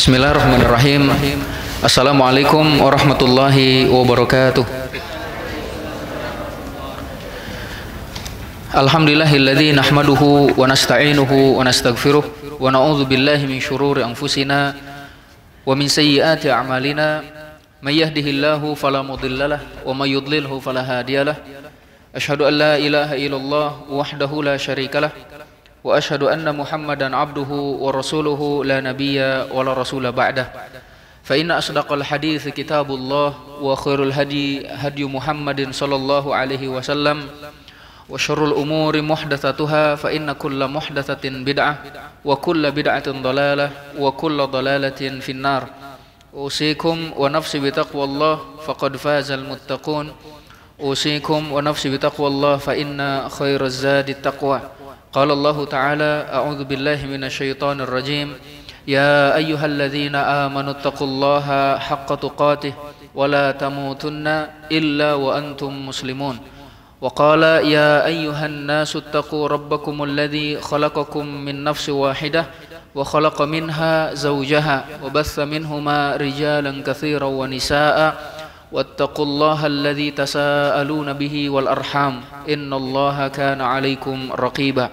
Bismillahirrahmanirrahim. Assalamualaikum warahmatullahi wabarakatuh. Alhamdulillahilladzi nahmaduhu wa nasta'inuhu wa nastaghfiruh wa na'udzu billahi min syururi anfusina wa min sayyiati a'malina. May yahdihillahu fala mudhillalah wa may yudlilhu fala hadiyalah. Asyhadu an la ilaha illallah wahdahu la syarikalah wa asyhadu anna Muhammadan abduhu wa rasuluhu la nabiyya wa la rasula ba'dah. Fa inna asdaqal hadits kitabullah wa khairul hadi hadi Muhammadin sallallahu alaihi wasallam wa syarrul umuri muhdatsatuha fa inna kulla muhdatsatin bid'ah wa kulla bid'atin dhalalah wa kulla dhalalatin finnar. Usikum wa nafsi bitaqwallah faqad fazal muttaqun. Usikum wa nafsi bitaqwallah fa inna khairaz zadi taqwa. Qala Allah Ta'ala, a'udzu billahi minasyaitonir rajim. Ya ayyuhalladzina amanu taqullaha haqqa tuqatih wa la tamutunna illa wa antum muslimun. Wa qala ya ayyuhan nasu taqu rabbakumul ladzi khalaqakum min nafsin wahidah wa khalaqa minha zawjaha wa batha minhuma rijalan katsiran wa nisaa'a wattaqullaha alladzi tasaaluna bihi wal arham innallaha kana 'alaikum raqiba.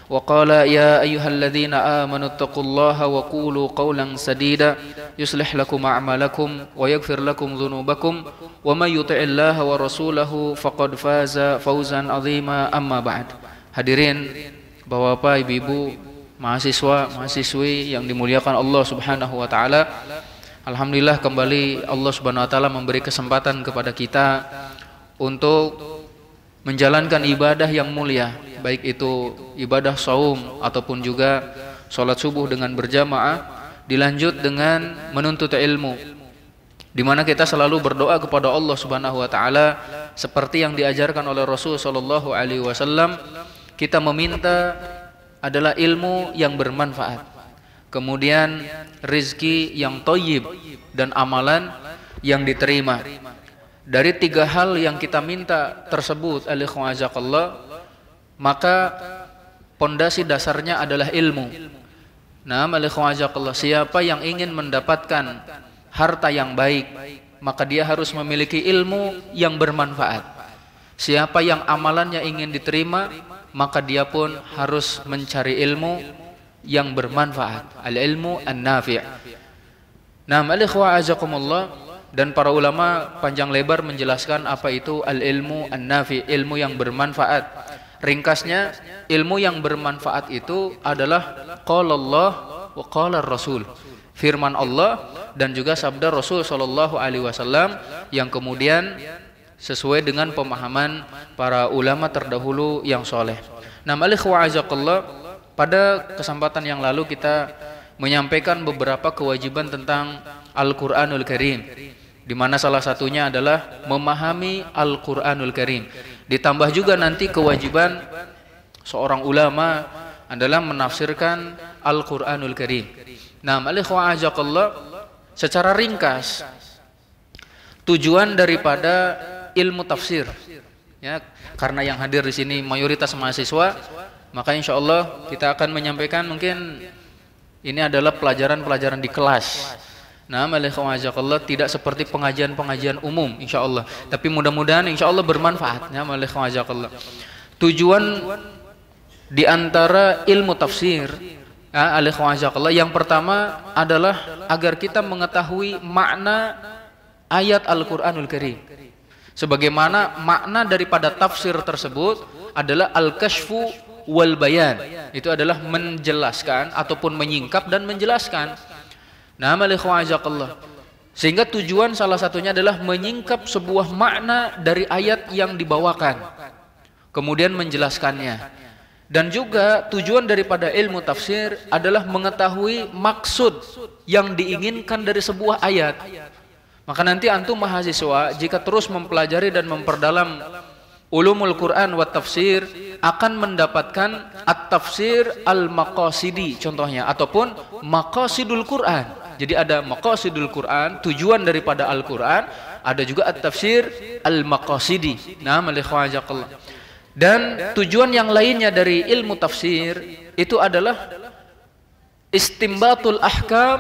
Wa qala ya ayyuhalladzina amanu taqullaha wa qulu qawlan sadida yuslih lakum a'malakum wa yaghfir lakum dhunubakum wa may yuti'illaha wa rasulahu faqad faza fawzan 'azima. Amma ba'd. Hadirin Bapak, Ibu-ibu, mahasiswa, mahasiswi yang dimuliakan Allah Subhanahu wa taala. Alhamdulillah kembali Allah Subhanahu wa taala memberi kesempatan kepada kita untuk menjalankan ibadah yang mulia, baik itu ibadah saum ataupun juga sholat subuh dengan berjamaah, dilanjut dengan menuntut ilmu, di mana kita selalu berdoa kepada Allah Subhanahu wa taala seperti yang diajarkan oleh Rasul sallallahu alaihi wasallam. Kita meminta adalah ilmu yang bermanfaat, kemudian rizki yang thayyib dan amalan yang diterima. Dari tiga hal yang kita minta tersebut, maka pondasi dasarnya adalah ilmu. Nah, siapa yang ingin mendapatkan harta yang baik, maka dia harus memiliki ilmu yang bermanfaat. Siapa yang amalannya ingin diterima, maka dia pun harus mencari ilmu yang bermanfaat, al-ilmu an-nafi'. Nah, dan para ulama panjang lebar menjelaskan apa itu al-ilmu an-nafi', ilmu yang bermanfaat. Ringkasnya, ilmu yang bermanfaat itu adalah qala Allah wa qala Rasul, firman Allah dan juga sabda Rasul sallallahu alaihi wasallam yang kemudian sesuai dengan pemahaman para ulama terdahulu yang soleh. Nah, pada kesempatan yang lalu kita menyampaikan beberapa kewajiban tentang Al-Quranul Karim, di mana salah satunya adalah memahami Al-Quranul Karim. Ditambah juga nanti kewajiban seorang ulama adalah menafsirkan Al-Quranul Karim. Nah, secara ringkas tujuan daripada ilmu tafsir, ya, karena yang hadir di sini mayoritas mahasiswa, maka insya Allah kita akan menyampaikan mungkin ini adalah pelajaran-pelajaran di kelas. Nah, tidak seperti pengajian-pengajian umum, insya Allah. Tapi mudah-mudahan insya Allah bermanfaat. Ya, tujuan di antara ilmu tafsir, ya, yang pertama adalah agar kita mengetahui makna ayat Al-Quranul Karim. Sebagaimana makna daripada tafsir tersebut adalah al-kashfu wal bayan. Itu adalah menjelaskan ataupun menyingkap dan menjelaskan. Nah, sehingga tujuan salah satunya adalah menyingkap sebuah makna dari ayat yang dibawakan, kemudian menjelaskannya. Dan juga tujuan daripada ilmu tafsir adalah mengetahui maksud yang diinginkan dari sebuah ayat. Maka nanti antum mahasiswa jika terus mempelajari dan memperdalam ulumul Quran wa tafsir akan mendapatkan at-tafsir al-maqasidi contohnya, ataupun maqasidul Quran. Jadi ada maqasidul Quran, tujuan daripada Al-Quran, ada juga at-tafsir al-maqasidi. Nah, dan tujuan yang lainnya dari ilmu tafsir itu adalah istimbatul ahkam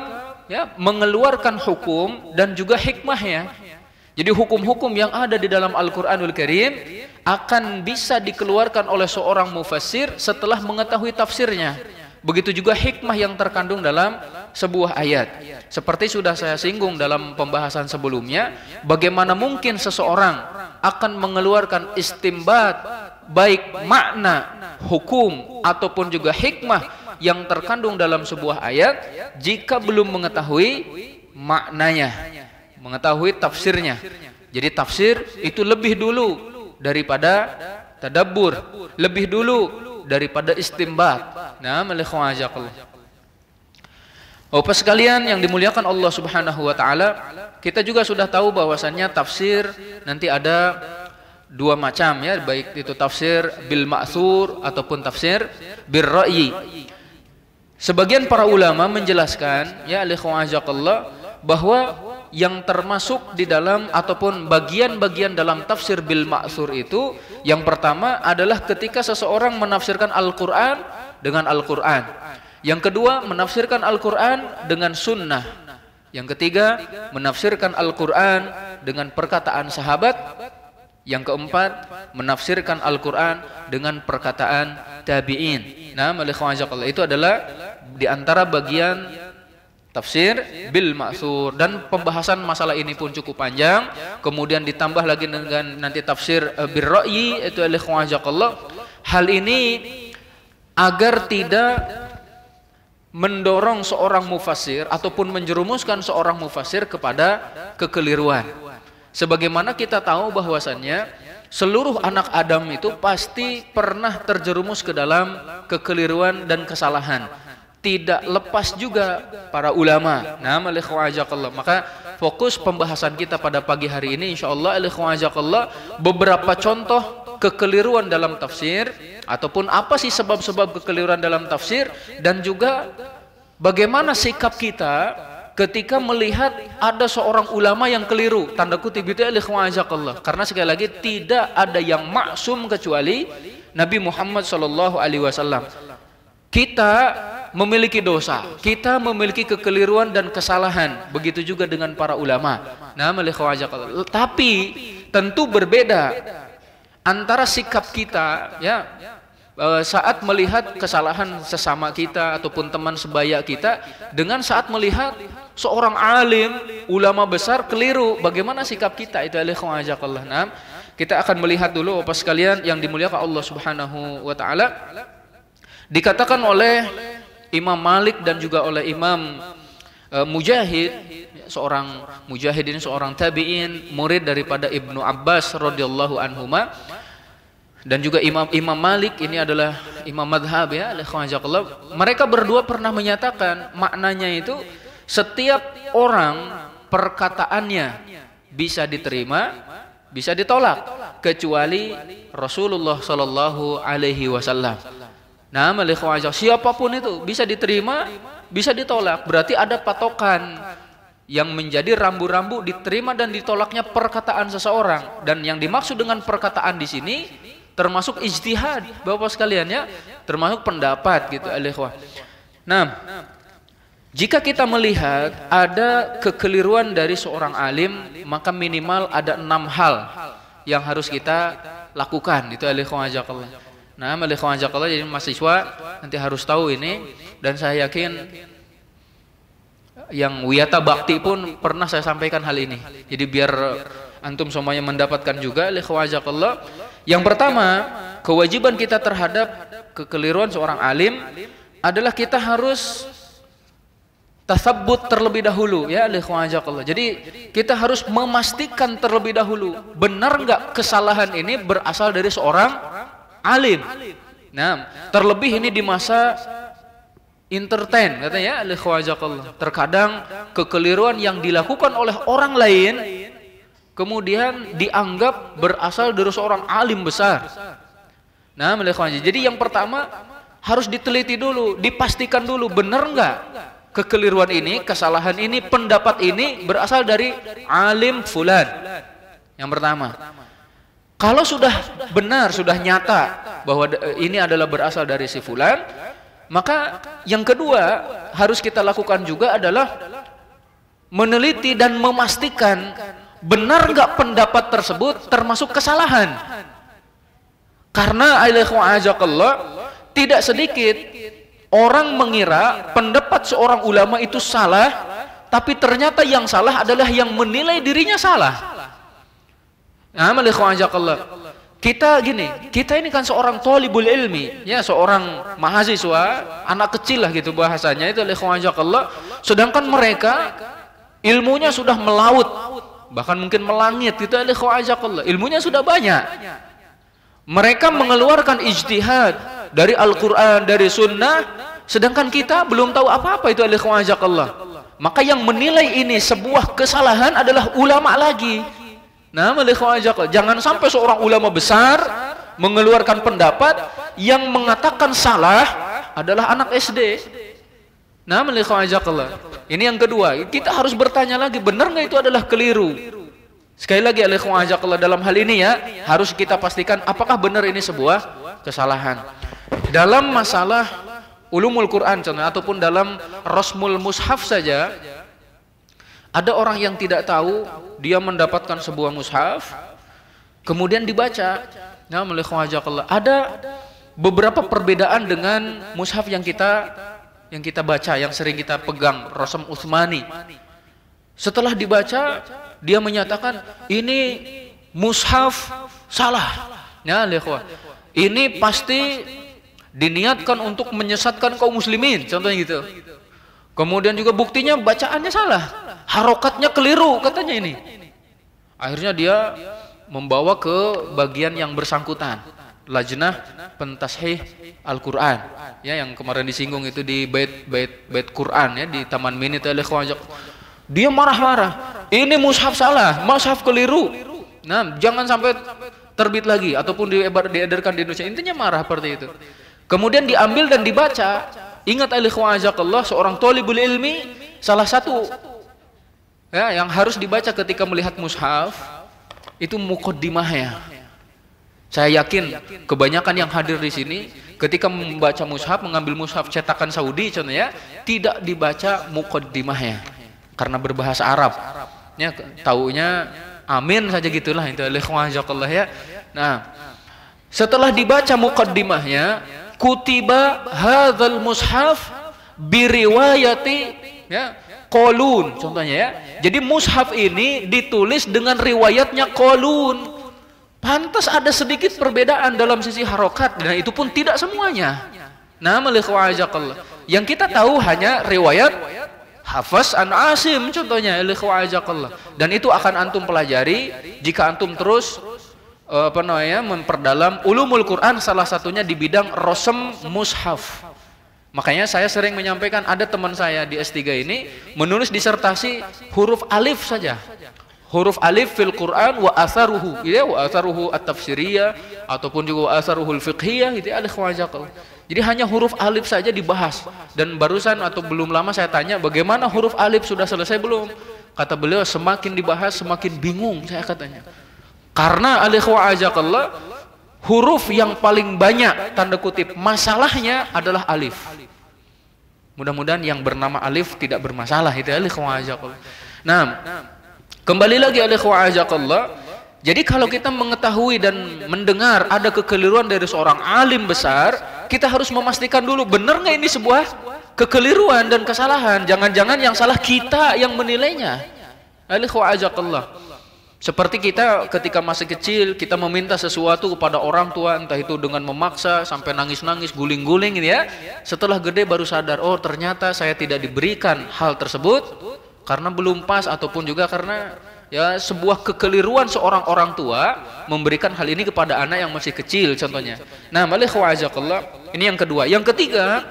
ya mengeluarkan hukum dan juga hikmahnya. Jadi hukum-hukum yang ada di dalam Al-Qur'anul Karim akan bisa dikeluarkan oleh seorang mufassir setelah mengetahui tafsirnya. Begitu juga hikmah yang terkandung dalam sebuah ayat. Seperti sudah saya singgung dalam pembahasan sebelumnya, bagaimana mungkin seseorang akan mengeluarkan istimbat baik makna, hukum ataupun juga hikmah yang terkandung dalam sebuah ayat jika belum mengetahui maknanya, mengetahui tafsirnya. Jadi tafsir itu lebih dulu daripada tadabbur, lebih dulu daripada istimbat. Nah, Bapak sekalian yang dimuliakan Allah Subhanahu wa taala, kita juga sudah tahu bahwasannya tafsir nanti ada dua macam ya, baik itu tafsir bil ma'thur ataupun tafsir bir ra'yi. Sebagian para ulama menjelaskan ya bahwa yang termasuk di dalam ataupun bagian-bagian dalam tafsir bil ma'thur itu, yang pertama adalah ketika seseorang menafsirkan Al-Qur'an dengan Al-Qur'an. Yang kedua, menafsirkan Al-Qur'an dengan sunnah. Yang ketiga, menafsirkan Al-Qur'an dengan perkataan sahabat. Yang keempat, menafsirkan Al-Qur'an dengan perkataan tabi'in. Nah, itu adalah di antara bagian tafsir bil ma'thur, dan pembahasan masalah ini pun cukup panjang. Kemudian ditambah lagi dengan nanti tafsir bir ra'yi, itu hal ini agar tidak mendorong seorang mufassir ataupun menjerumuskan seorang mufassir kepada kekeliruan. Sebagaimana kita tahu bahwasannya seluruh anak Adam itu pasti pernah terjerumus ke dalam kekeliruan dan kesalahan. Tidak lepas juga para ulama. Nah, maka fokus pembahasan kita pada pagi hari ini insyaallah beberapa contoh kekeliruan dalam tafsir, ataupun apa sih sebab-sebab kekeliruan dalam tafsir, dan juga bagaimana sikap kita ketika melihat ada seorang ulama yang keliru, tanda kutip itu karena sekali lagi tidak ada yang maksum kecuali Nabi Muhammad SAW. Kita memiliki dosa, kita memiliki kekeliruan dan kesalahan, begitu juga dengan para ulama. Nah, tapi tentu berbeda antara sikap kita ya saat melihat kesalahan sesama kita ataupun teman sebaya kita dengan saat melihat seorang alim, ulama besar keliru. Bagaimana sikap kita itu? Nah, kita akan melihat dulu Bapak sekalian yang dimuliakan Allah Subhanahu wa taala. Dikatakan oleh Imam Malik dan juga oleh Imam Mujahid, seorang Mujahid ini seorang tabi'in, murid daripada Ibnu Abbas radhiyallahu anhuma, dan juga Imam Malik ini adalah imam madhab ya, mereka berdua pernah menyatakan maknanya itu setiap orang perkataannya bisa diterima, bisa ditolak, kecuali Rasulullah Shallallahu Alaihi Wasallam. Nah, siapapun itu bisa diterima, bisa ditolak. Berarti ada patokan yang menjadi rambu-rambu diterima dan ditolaknya perkataan seseorang. Dan yang dimaksud dengan perkataan di sini termasuk ijtihad, Bapak sekalian ya, termasuk pendapat gitu. Nah, jika kita melihat ada kekeliruan dari seorang alim, maka minimal ada 6 hal yang harus kita lakukan. Itu Nah, jadi mahasiswa nanti harus tahu ini, dan saya yakin yang Wiyata Bakti pun pernah saya sampaikan hal ini. Jadi biar antum semuanya mendapatkan juga. Yang pertama, kewajiban kita terhadap kekeliruan seorang alim adalah kita harus tasabbut terlebih dahulu ya. Jadi kita harus memastikan terlebih dahulu benar nggak kesalahan ini berasal dari seorang alim. Nah, terlebih ini di masa entertain katanya ya. Terkadang kekeliruan yang dilakukan oleh orang lain kemudian dianggap berasal dari seorang alim besar. Nah, jadi yang pertama harus diteliti dulu, dipastikan dulu benar nggak kekeliruan ini, kesalahan ini, pendapat ini berasal dari alim fulan. Yang pertama. Kalau sudah benar, sudah nyata bahwa ini adalah berasal dari si fulan, maka yang kedua harus kita lakukan juga adalah meneliti dan memastikan benar nggak pendapat tersebut termasuk kesalahan. Karena tidak sedikit orang mengira pendapat seorang ulama itu salah, tapi ternyata yang salah adalah yang menilai dirinya salah. Kita ini kan seorang thalibul ilmi, ya, seorang mahasiswa, anak kecil lah gitu bahasanya itu, sedangkan mereka ilmunya sudah melaut, bahkan mungkin melangit gitu, ilmunya sudah banyak. Mereka mengeluarkan ijtihad dari Al-Quran, dari Sunnah, sedangkan kita belum tahu apa-apa itu. Maka yang menilai ini sebuah kesalahan adalah ulama lagi. Jangan sampai seorang ulama besar mengeluarkan pendapat yang mengatakan salah adalah anak SD. Ini yang kedua, kita harus bertanya lagi, benar nggak itu adalah keliru? Sekali lagi dalam hal ini ya, harus kita pastikan apakah benar ini sebuah kesalahan. Dalam masalah ulumul Quran ataupun dalam rasmul mushaf saja, ada orang yang tidak tahu, dia mendapatkan sebuah mushaf, kemudian dibaca. Ada beberapa perbedaan dengan mushaf yang kita baca, yang sering kita pegang, Rasm Utsmani. Setelah dibaca, dia menyatakan ini mushaf salah. Ini pasti diniatkan untuk menyesatkan kaum muslimin, contohnya gitu. Kemudian juga buktinya bacaannya salah, harokatnya keliru katanya ini. Akhirnya dia membawa ke bagian yang bersangkutan, Lajnah Pentashih Al-Quran, ya, yang kemarin disinggung itu di bait Quran, ya, di Taman Mini. Dia marah-marah, ini mushaf salah, mushaf keliru. Nah, jangan sampai terbit lagi ataupun diedarkan di Indonesia. Intinya marah seperti itu. Kemudian diambil dan dibaca. Ingat seorang thalibul ilmi, salah satu ya yang harus dibaca ketika melihat mushaf itu muqaddimahnya. Saya yakin kebanyakan yang hadir di sini ketika membaca mushaf, mengambil mushaf cetakan Saudi contohnya, tidak dibaca muqaddimahnya karena berbahasa Arab. Ya, taunya amin saja gitulah itu ya. Nah, setelah dibaca muqaddimahnya, kutiba hadzal mushaf biriwayati, ya, Qalun contohnya, ya. Jadi mushaf ini ditulis dengan riwayatnya Qalun. Pantas ada sedikit perbedaan dalam sisi harokat, dan itu pun tidak semuanya. Yang kita tahu hanya riwayat Hafs an Asim contohnya, dan itu akan antum pelajari jika antum terus memperdalam ulumul Quran, salah satunya di bidang rasm mushaf. Makanya saya sering menyampaikan, ada teman saya di S3 ini menulis disertasi huruf alif saja, huruf alif fil Quran wa atharuhu, ya, wa atharuhu at-tafsiriyah ataupun juga wa atharuhu al-fiqhiyah, itu jadi hanya huruf alif saja dibahas. Dan barusan atau belum lama saya tanya, bagaimana huruf alif, sudah selesai belum? Kata beliau, semakin dibahas semakin bingung saya katanya. Karena huruf yang paling banyak tanda kutip masalahnya adalah alif. Mudah-mudahan yang bernama alif tidak bermasalah itu. Nah, kembali lagi jadi kalau kita mengetahui dan mendengar ada kekeliruan dari seorang alim besar, kita harus memastikan dulu benar nggak ini sebuah kekeliruan dan kesalahan. Jangan-jangan yang salah kita yang menilainya. Seperti kita ketika masih kecil, kita meminta sesuatu kepada orang tua, entah itu dengan memaksa sampai nangis-nangis, guling-guling gitu ya. Setelah gede baru sadar, oh ternyata saya tidak diberikan hal tersebut karena belum pas, ataupun juga karena ya sebuah kekeliruan seorang orang tua memberikan hal ini kepada anak yang masih kecil contohnya. Nah, ini yang kedua. Yang ketiga,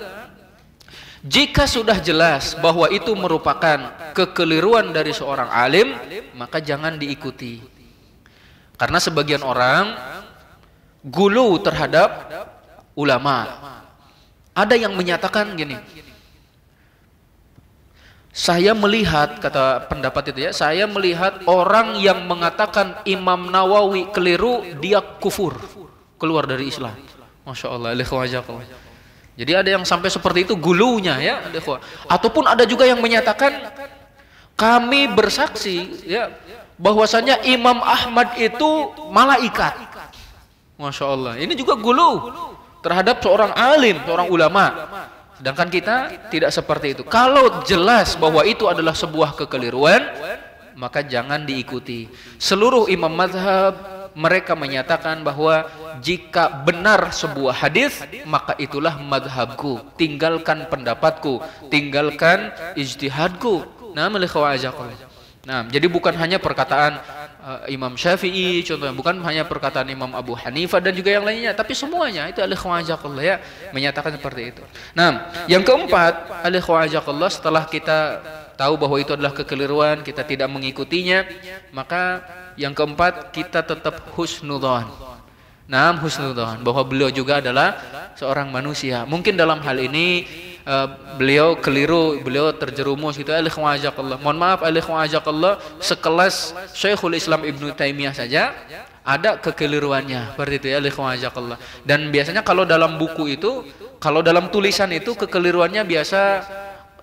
jika sudah jelas bahwa itu merupakan kekeliruan dari seorang alim, maka jangan diikuti. Karena sebagian orang gulu terhadap ulama. Ada yang menyatakan gini, saya melihat, kata pendapat itu ya, saya melihat orang yang mengatakan Imam Nawawi keliru, dia kufur, keluar dari Islam. Masya Allah. Jadi ada yang sampai seperti itu gulunya ya. Ataupun ada juga yang menyatakan Kami bersaksi ya bahwasanya Imam Ahmad itu malaikat. Masya Allah. Ini juga gulu terhadap seorang alim, seorang ulama. Sedangkan kita tidak seperti itu. Kalau jelas bahwa itu adalah sebuah kekeliruan, maka jangan diikuti. Seluruh imam mazhab mereka menyatakan bahwa jika benar sebuah hadis, maka itulah mazhabku. Tinggalkan pendapatku, tinggalkan ijtihadku. Nah, jadi bukan hanya perkataan Imam Syafi'i, contohnya bukan hanya perkataan Imam Abu Hanifah dan juga yang lainnya, tapi semuanya itu al-ikhwajakallah ya menyatakan seperti itu. Nah, yang keempat, al-ikhwajakallah, setelah kita tahu bahwa itu adalah kekeliruan, kita tidak mengikutinya, maka yang keempat kita tetap husnudzon. Nah, husnudzon bahwa beliau juga adalah seorang manusia. Mungkin dalam hal ini beliau keliru, beliau terjerumus gitu, al-ikhwajakallah. Mohon maaf al-ikhwajakallah, sekelas Syekhul Islam Ibnu Taimiyah saja ada kekeliruannya seperti itu ya, al-ikhwajakallah. Dan biasanya kalau dalam buku itu, kalau dalam tulisan itu kekeliruannya biasa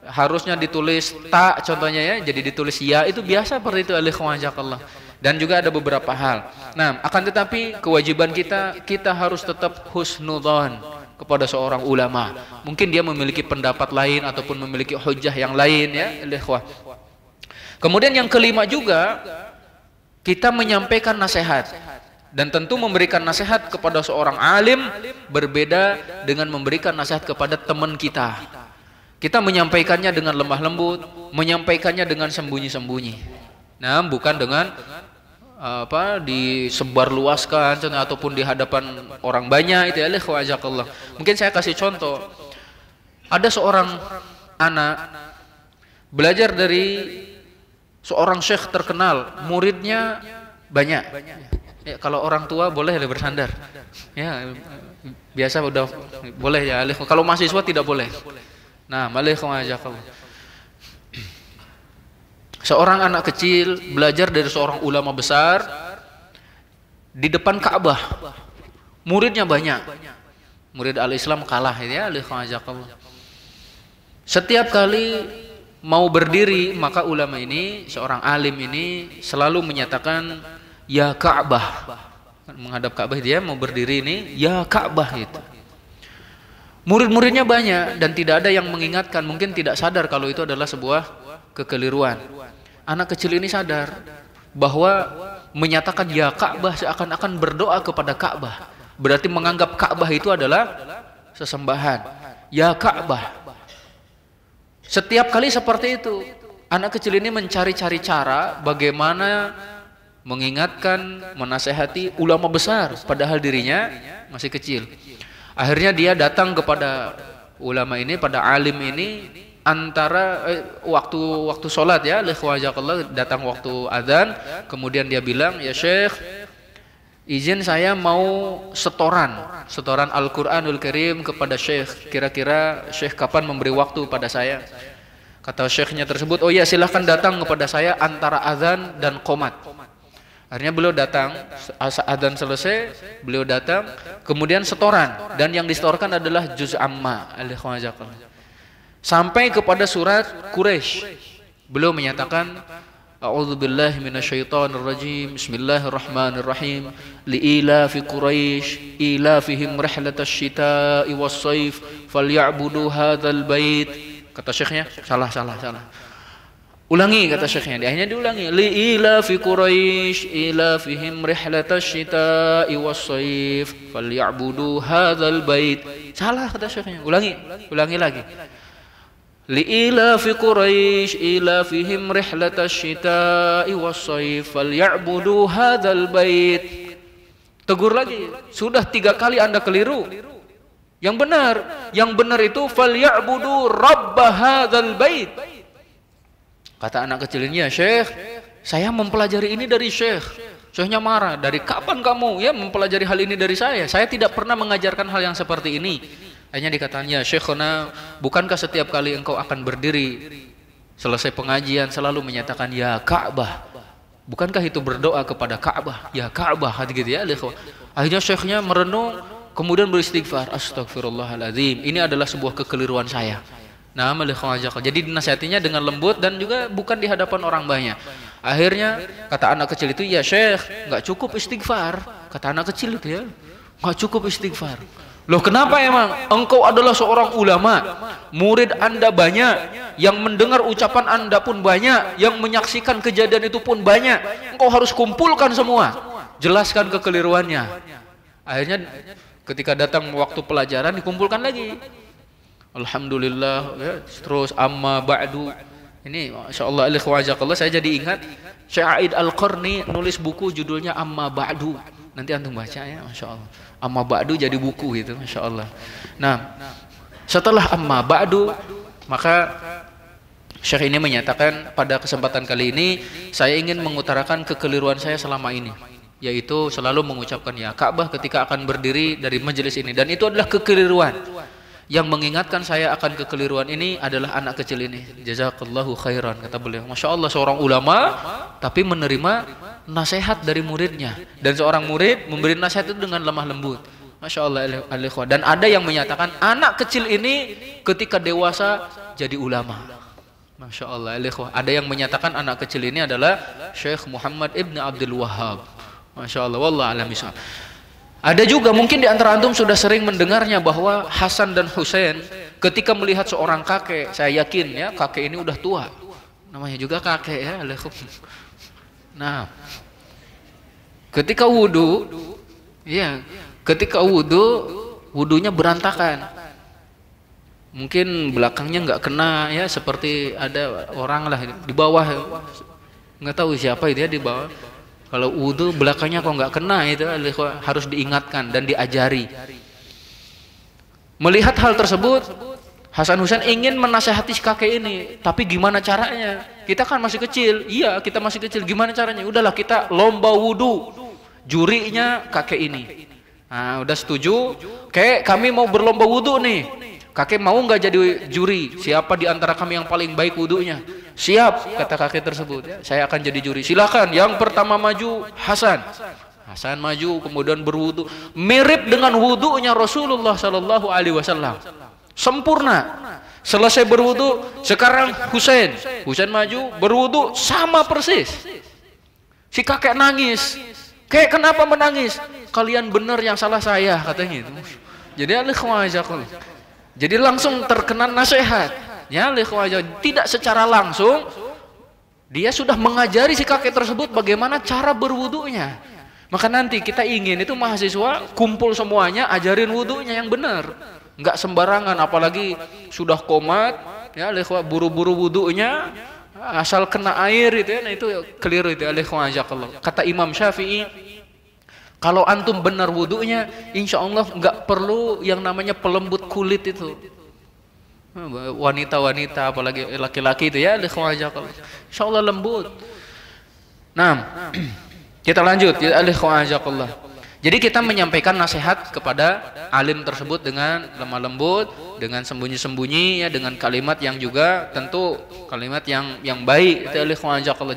harusnya ditulis ta contohnya ya, jadi ditulis ya, itu biasa seperti itu al-ikhwajakallah. Dan juga ada beberapa hal. Nah, akan tetapi kewajiban kita harus tetap husnudzon kepada seorang ulama. Mungkin dia memiliki pendapat lain ataupun memiliki hujjah yang lain ya, ikhwah. Kemudian yang kelima juga, kita menyampaikan nasihat. Dan tentu memberikan nasihat kepada seorang alim berbeda dengan memberikan nasihat kepada teman kita. Kita menyampaikannya dengan lemah lembut, menyampaikannya dengan sembunyi-sembunyi. Nah, bukan dengan disebarluaskan ataupun di hadapan orang banyak itu ya, ikhwajakallah. Mungkin saya kasih contoh. Ada seorang anak belajar dari seorang syekh terkenal, muridnya banyak. Ya, kalau orang tua boleh bersandar. Ya, biasa udah boleh ya. Kalau mahasiswa tidak boleh. Nah, ikhwajakallah. Seorang anak kecil belajar dari seorang ulama besar di depan Ka'bah. Muridnya banyak. Murid al-Islam kalah ya, setiap kali mau berdiri, maka ulama ini, seorang alim ini selalu menyatakan ya Ka'bah. Menghadap Ka'bah, dia mau berdiri ini ya Ka'bah itu. Murid-muridnya banyak dan tidak ada yang mengingatkan, mungkin tidak sadar kalau itu adalah sebuah kekeliruan. Anak kecil ini sadar bahwa menyatakan ya Ka'bah seakan-akan berdoa kepada Ka'bah. Berarti menganggap Ka'bah itu adalah sesembahan. Ya Ka'bah. Setiap kali seperti itu, anak kecil ini mencari-cari cara bagaimana mengingatkan, menasehati ulama besar padahal dirinya masih kecil. Akhirnya dia datang kepada ulama ini, pada alim ini, antara waktu sholat ya, ikhwajakallah, datang waktu adzan, kemudian dia bilang, ya Syekh, izin saya mau setoran Al-Quranul Karim kepada Syekh. Kira-kira Syekh kapan memberi waktu pada saya? Kata Syekhnya tersebut, oh iya silahkan datang kepada saya antara adzan dan qomat. Akhirnya beliau datang, adzan selesai, beliau datang, kemudian setoran, dan yang disetorkan adalah juz amma, ikhwajakallah. Sampai kepada surat Quraisy, beliau menyatakan, A'udzubillahi minasyaitonirrajim, Bismillahirrahmanirrahim, li'ilafi Quraisy, ilafihim rihlatash syita'i was-shaif, falya'budu hadzal bait. Kata syekhnya, salah. Ulangi, kata syekhnya, akhirnya diulangi, li'ilafi Quraisy, ilafihim rihlatash syita'i was-shaif, falya'budu hadzal bait. Salah, kata syekhnya, ulangi lagi. Li'ilafi Quraisy ilafihim rihlatash syita'i was-shaif falya'budu hadzal bait. Tegur lagi, sudah 3 kali Anda keliru. Yang benar itu falya'budu rabb hadzal bait. Kata anak kecil ini, ya Syekh, saya mempelajari ini dari Syekh. Syekhnya marah, dari kapan kamu ya mempelajari hal ini dari saya? Saya tidak pernah mengajarkan hal yang seperti ini. Hanya dikatanya, Syekhuna, bukankah setiap kali engkau akan berdiri selesai pengajian selalu menyatakan ya Ka'bah? Bukankah itu berdoa kepada Ka'bah? Ya Ka'bah, gitu ya. Akhirnya Syekhnya merenung, kemudian beristighfar, astagfirullahaladzim, ini adalah sebuah kekeliruan saya. Nah, jadi dinasihatinya dengan lembut dan juga bukan di hadapan orang banyak. Akhirnya kata anak kecil itu, ya Syekh, nggak cukup istighfar. Kata anak kecil itu ya, nggak cukup istighfar. Loh kenapa emang? Engkau adalah seorang ulama, murid Anda banyak, yang mendengar ucapan Anda pun banyak, yang menyaksikan kejadian itu pun banyak. Engkau harus kumpulkan semua, jelaskan kekeliruannya. Akhirnya ketika datang waktu pelajaran dikumpulkan lagi. Alhamdulillah ya, terus amma ba'du. Ini masyaallah ikhwajakallah, saya jadi ingat Syekh Aid Al-Qarni nulis buku judulnya Amma Ba'du. Nanti antum baca ya, masyaallah. Amma Ba'du jadi buku gitu, masyaallah. Nah, setelah Amma Ba'du, maka Syekh ini menyatakan pada kesempatan kali ini saya ingin mengutarakan kekeliruan saya selama ini, yaitu selalu mengucapkan ya Ka'bah ketika akan berdiri dari majelis ini, dan itu adalah kekeliruan. Yang mengingatkan saya akan kekeliruan ini adalah anak kecil ini. Jazakallahu khairan, kata beliau. Masya Allah, seorang ulama tapi menerima nasihat dari muridnya, dan seorang murid memberi nasihat itu dengan lemah lembut. Masya Allah, al-ikhwah. Dan ada yang menyatakan anak kecil ini ketika dewasa jadi ulama. Masya Allah, al-ikhwah. Ada yang menyatakan anak kecil ini adalah Syekh Muhammad Ibn Abdul Wahhab. Masya Allah, wallah alam bisawab. Ada juga mungkin di antara antum sudah sering mendengarnya bahwa Hasan dan Husain ketika melihat seorang kakek, saya yakin ya kakek ini udah tua, namanya juga kakek ya. Nah, ketika wudhu, ya ketika wudhunya berantakan, mungkin belakangnya nggak kena ya, seperti ada orang lah di bawah, nggak tahu siapa itu ya di bawah. Kalau wudhu belakangnya kok nggak kena, itu harus diingatkan dan diajari. Melihat hal tersebut, Hasan Husain ingin menasehati kakek ini, tapi gimana caranya? Kita kan masih kecil, iya kita masih kecil. Gimana caranya? Udahlah kita lomba wudhu, jurinya kakek ini. Nah, udah setuju? Kayak kami mau berlomba wudhu nih. Kakek mau nggak jadi juri? Siapa di antara kami yang paling baik wudhunya? Siap, kata kakek tersebut. Ya, saya akan jadi juri. Silakan. Yang pertama maju Hasan. Hasan maju, kemudian berwudu, mirip dengan wudunya Rasulullah Sallallahu Alaihi Wasallam. Sempurna. Selesai berwudu, sekarang Husain. Husain maju, berwudu, sama persis. Si kakek nangis. Kayak kenapa menangis? Kalian benar, yang salah saya, katanya itu. Jadi jadi langsung terkena nasihat. Ya, tidak secara langsung dia sudah mengajari si kakek tersebut bagaimana cara berwudunya. Maka nanti kita ingin itu mahasiswa kumpul semuanya, ajarin wudunya yang benar, nggak sembarangan, apalagi sudah komat ya, buru-buru wudunya asal kena air itu ya. Nah, itu keliru itu. Kata Imam Syafi'i, kalau antum benar wudunya, insya Allah nggak perlu yang namanya pelembut kulit itu. Wanita-wanita apalagi laki-laki itu ya, insya Allah lembut. Nah, kita lanjut ya, jadi kita menyampaikan nasihat kepada alim tersebut dengan lemah lembut, dengan sembunyi-sembunyi ya, dengan kalimat yang juga tentu kalimat yang baik.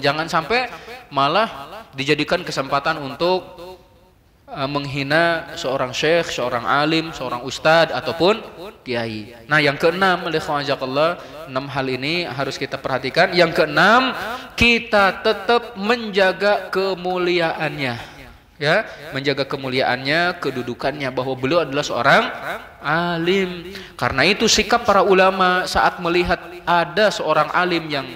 Jangan sampai malah dijadikan kesempatan untuk menghina seorang syekh, seorang alim, seorang ustadz ataupun kiai. Nah, yang keenam, 6 hal ini harus kita perhatikan. Yang keenam, kita tetap menjaga kemuliaannya, ya, menjaga kemuliaannya, kedudukannya, bahwa beliau adalah seorang alim. Karena itu sikap para ulama saat melihat ada seorang alim yang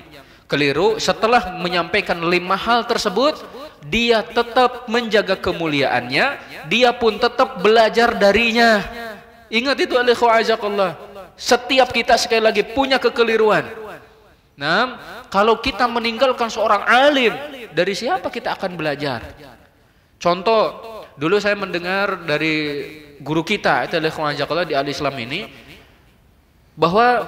keliru, setelah menyampaikan 5 hal tersebut, dia tetap menjaga kemuliaannya, dia pun tetap belajar darinya. Ingat itu, alaikumsalam. Setiap kita sekali lagi punya kekeliruan. Nah, kalau kita meninggalkan seorang alim, dari siapa kita akan belajar? Contoh, dulu saya mendengar dari guru kita, itu alaikumsalam, di Al-Islam ini, bahwa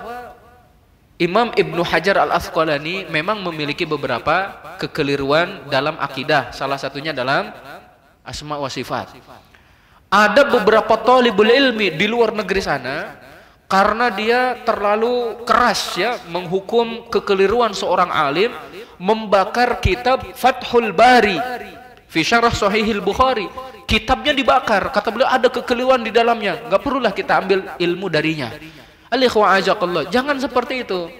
Imam Ibnu Hajar Al-Asqalani memang memiliki beberapa kekeliruan dalam akidah, salah satunya dalam asma wa sifat. Ada beberapa thalibul ilmi di luar negeri sana, karena dia terlalu keras ya menghukum kekeliruan seorang alim, membakar kitab Fathul Bari fi Syarah Sahihil Bukhari. Kitabnya dibakar, kata beliau ada kekeliruan di dalamnya, nggak perlulah kita ambil ilmu darinya. Jangan seperti itu.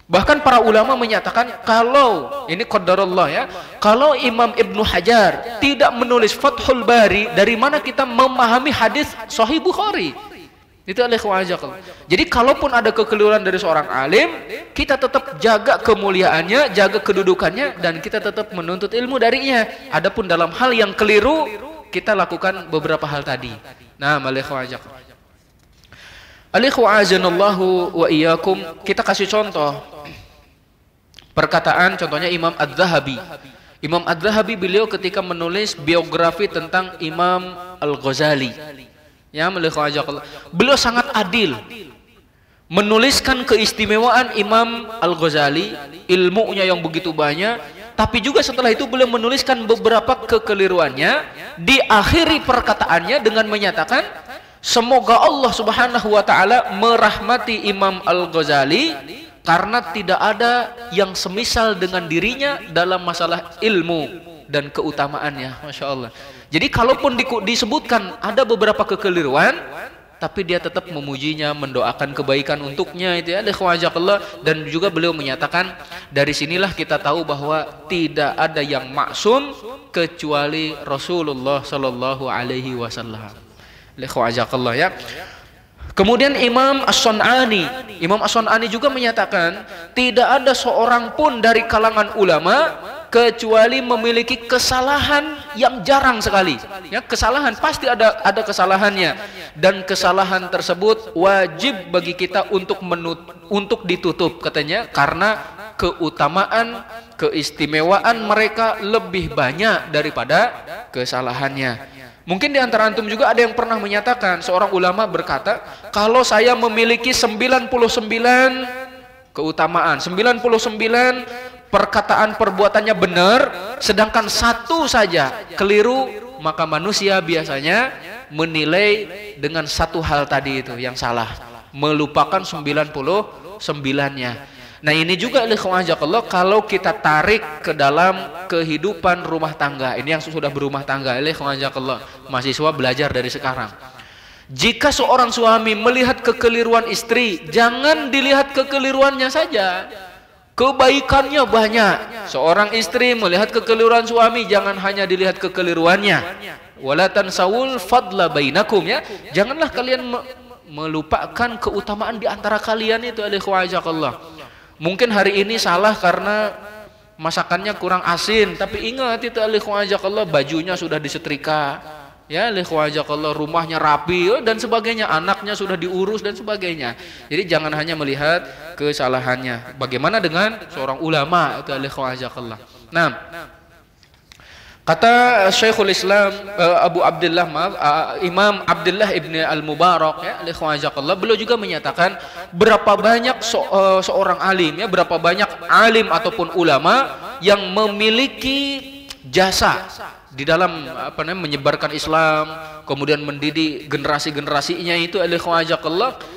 Bahkan para ulama menyatakan kalau ini qadarullah ya, kalau Imam Ibnu Hajar tidak menulis Fathul Bari, dari mana kita memahami hadis Sahih Bukhari? Itu Jadi kalaupun ada kekeliruan dari seorang alim, kita tetap jaga kemuliaannya, jaga kedudukannya, dan kita tetap menuntut ilmu darinya. Adapun dalam hal yang keliru, kita lakukan beberapa hal tadi. Nah, wa iyyakum, kita kasih contoh perkataan, contohnya Imam Adz-Dzahabi. Imam Adz-Dzahabi beliau ketika menulis biografi tentang Imam Al-Ghazali, ya, beliau sangat adil menuliskan keistimewaan Imam Al-Ghazali, ilmunya yang begitu banyak, tapi juga setelah itu beliau menuliskan beberapa kekeliruannya. Diakhiri perkataannya dengan menyatakan, semoga Allah Subhanahu wa taala merahmati Imam Al-Ghazali karena tidak ada yang semisal dengan dirinya dalam masalah ilmu dan keutamaannya. Masya Allah. Jadi kalaupun disebutkan ada beberapa kekeliruan, tapi dia tetap memujinya, mendoakan kebaikan untuknya, itu ya, dan juga beliau menyatakan, dari sinilah kita tahu bahwa tidak ada yang maksum kecuali Rasulullah Sallallahu Alaihi Wasallam. Ya. Kemudian Imam As-Sun'ani juga menyatakan tidak ada seorang pun dari kalangan ulama kecuali memiliki kesalahan yang jarang sekali. Ya, kesalahan pasti ada kesalahannya, dan kesalahan tersebut wajib bagi kita untuk ditutup, katanya, karena keutamaan, keistimewaan mereka lebih banyak daripada kesalahannya. Mungkin di antara antum juga ada yang pernah menyatakan, seorang ulama berkata, kalau saya memiliki 99 keutamaan, 99 perkataan perbuatannya benar, sedangkan satu saja keliru, maka manusia biasanya menilai dengan satu hal tadi itu yang salah, melupakan 99-nya. Nah, ini juga kalau kita tarik ke dalam kehidupan rumah tangga, ini yang sudah berumah tangga, mahasiswa belajar dari sekarang. Jika seorang suami melihat kekeliruan istri, jangan dilihat kekeliruannya saja, kebaikannya banyak. Seorang istri melihat kekeliruan suami, jangan hanya dilihat kekeliruannya. Wala tansawul fadla bainakum, ya. Janganlah kalian melupakan keutamaan di antara kalian itu. Mungkin hari ini salah karena masakannya kurang asin, tapi ingat itu bajunya sudah disetrika, ya, rumahnya rapi, dan sebagainya, anaknya sudah diurus dan sebagainya. Jadi jangan hanya melihat kesalahannya. Bagaimana dengan seorang ulama itu Nah, kata Syekhul Islam Imam Abdullah ibn al-Mubarak, ya, beliau juga menyatakan berapa banyak seorang alim, ya, berapa banyak alim ataupun ulama yang memiliki jasa di dalam menyebarkan Islam, kemudian mendidik generasi-generasinya itu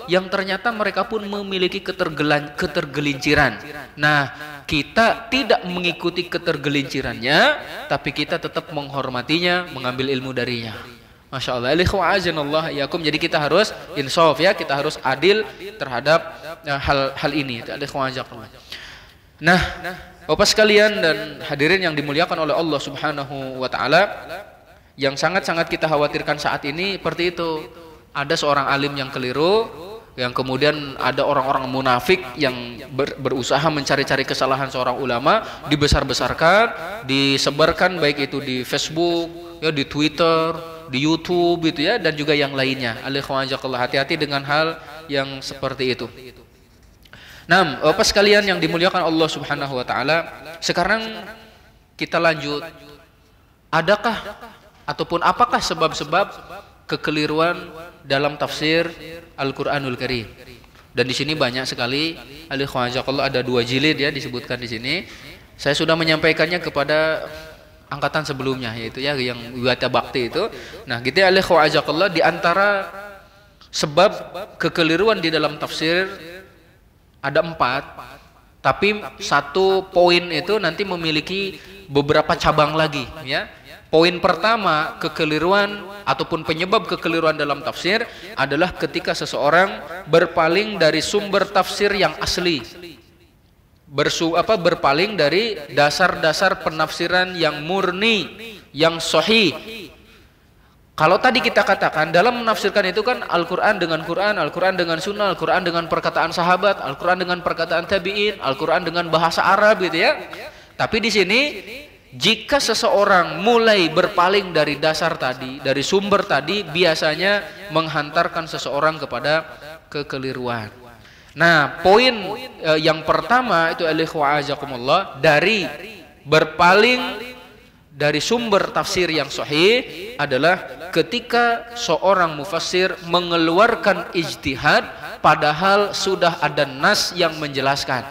yang ternyata mereka pun memiliki ketergelinciran. Nah, kita tidak mengikuti ketergelincirannya, tapi kita tetap menghormatinya, mengambil ilmu darinya. Masya Allah. Jadi kita harus insaf, ya, kita harus adil terhadap hal ini. Nah, Bapak sekalian dan hadirin yang dimuliakan oleh Allah Subhanahu wa taala, yang sangat-sangat kita khawatirkan saat ini seperti itu. Ada seorang alim yang keliru, yang kemudian ada orang-orang munafik yang berusaha mencari-cari kesalahan seorang ulama, dibesar-besarkan, disebarkan baik itu di Facebook, ya, di Twitter, di YouTube gitu, ya, dan juga yang lainnya. Hati-hati dengan hal yang seperti itu. Nah, Bapak sekalian yang dimuliakan Allah Subhanahu wa taala, sekarang kita lanjut. Adakah ataupun apakah sebab-sebab kekeliruan dalam tafsir Al-Qur'anul Karim? Dan di sini banyak sekali, ada 2 jilid, ya, disebutkan di sini. Saya sudah menyampaikannya kepada angkatan sebelumnya, yaitu, ya, yang Wibata Bakti itu. Nah, gitu, ya, di antara sebab kekeliruan di dalam tafsir ada 4, tapi satu poin itu nanti memiliki beberapa cabang lagi, ya. Poin pertama kekeliruan ataupun penyebab kekeliruan dalam tafsir adalah ketika seseorang berpaling dari sumber tafsir yang asli. Berpaling dari dasar-dasar penafsiran yang murni, yang sahih. Kalau tadi kita katakan dalam menafsirkan itu kan Al-Quran dengan Quran, Al-Quran dengan Sunnah, Al-Quran dengan perkataan sahabat, Al-Quran dengan perkataan tabi'in, Al-Quran dengan bahasa Arab gitu ya. Tapi di sini jika seseorang mulai berpaling dari dasar tadi, dari sumber tadi, biasanya menghantarkan seseorang kepada kekeliruan. Nah, poin yang pertama itu alikhwa'azakumullah, dari berpaling dari sumber tafsir yang sahih adalah ketika seorang mufassir mengeluarkan ijtihad padahal sudah ada nas yang menjelaskan.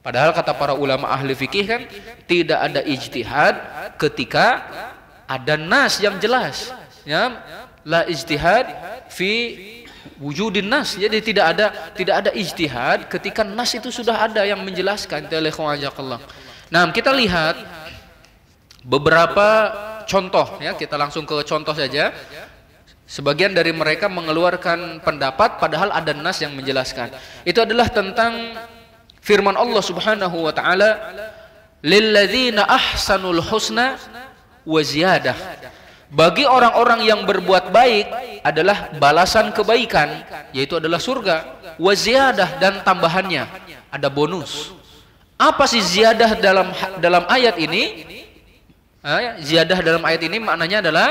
Padahal kata para ulama ahli fikih kan tidak ada ijtihad ketika ada nas yang jelas, ya, la ijtihad fi wujudin nas. Jadi tidak ada ijtihad ketika nas itu sudah ada yang menjelaskan. Nah, kita lihat beberapa contoh ya, kita langsung ke contoh saja. Sebagian dari mereka mengeluarkan pendapat padahal ada nas yang menjelaskan. Itu adalah tentang firman Allah Subhanahu wa taala, lilladzina ahsanul husna wa ziyadah. Bagi orang-orang yang berbuat baik adalah balasan kebaikan, yaitu adalah surga, wa ziyadah, dan tambahannya ada bonus. Apa sih ziyadah dalam ayat ini? Ziyadah dalam ayat ini maknanya adalah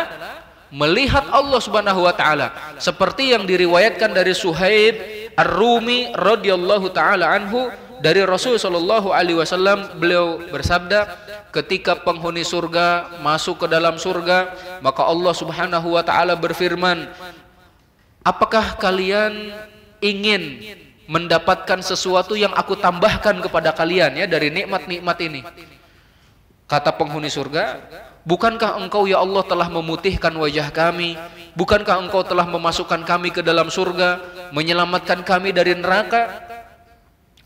melihat Allah Subhanahu wa taala, seperti yang diriwayatkan dari Suhaib Ar-Rumi radhiyallahu taala anhu dari Rasul sallallahu alaihi wasallam. Beliau bersabda, ketika penghuni surga masuk ke dalam surga, maka Allah Subhanahu wa taala berfirman, apakah kalian ingin mendapatkan sesuatu yang aku tambahkan kepada kalian ya dari nikmat-nikmat ini? Kata penghuni surga, bukankah engkau ya Allah telah memutihkan wajah kami? Bukankah engkau telah memasukkan kami ke dalam surga, menyelamatkan kami dari neraka?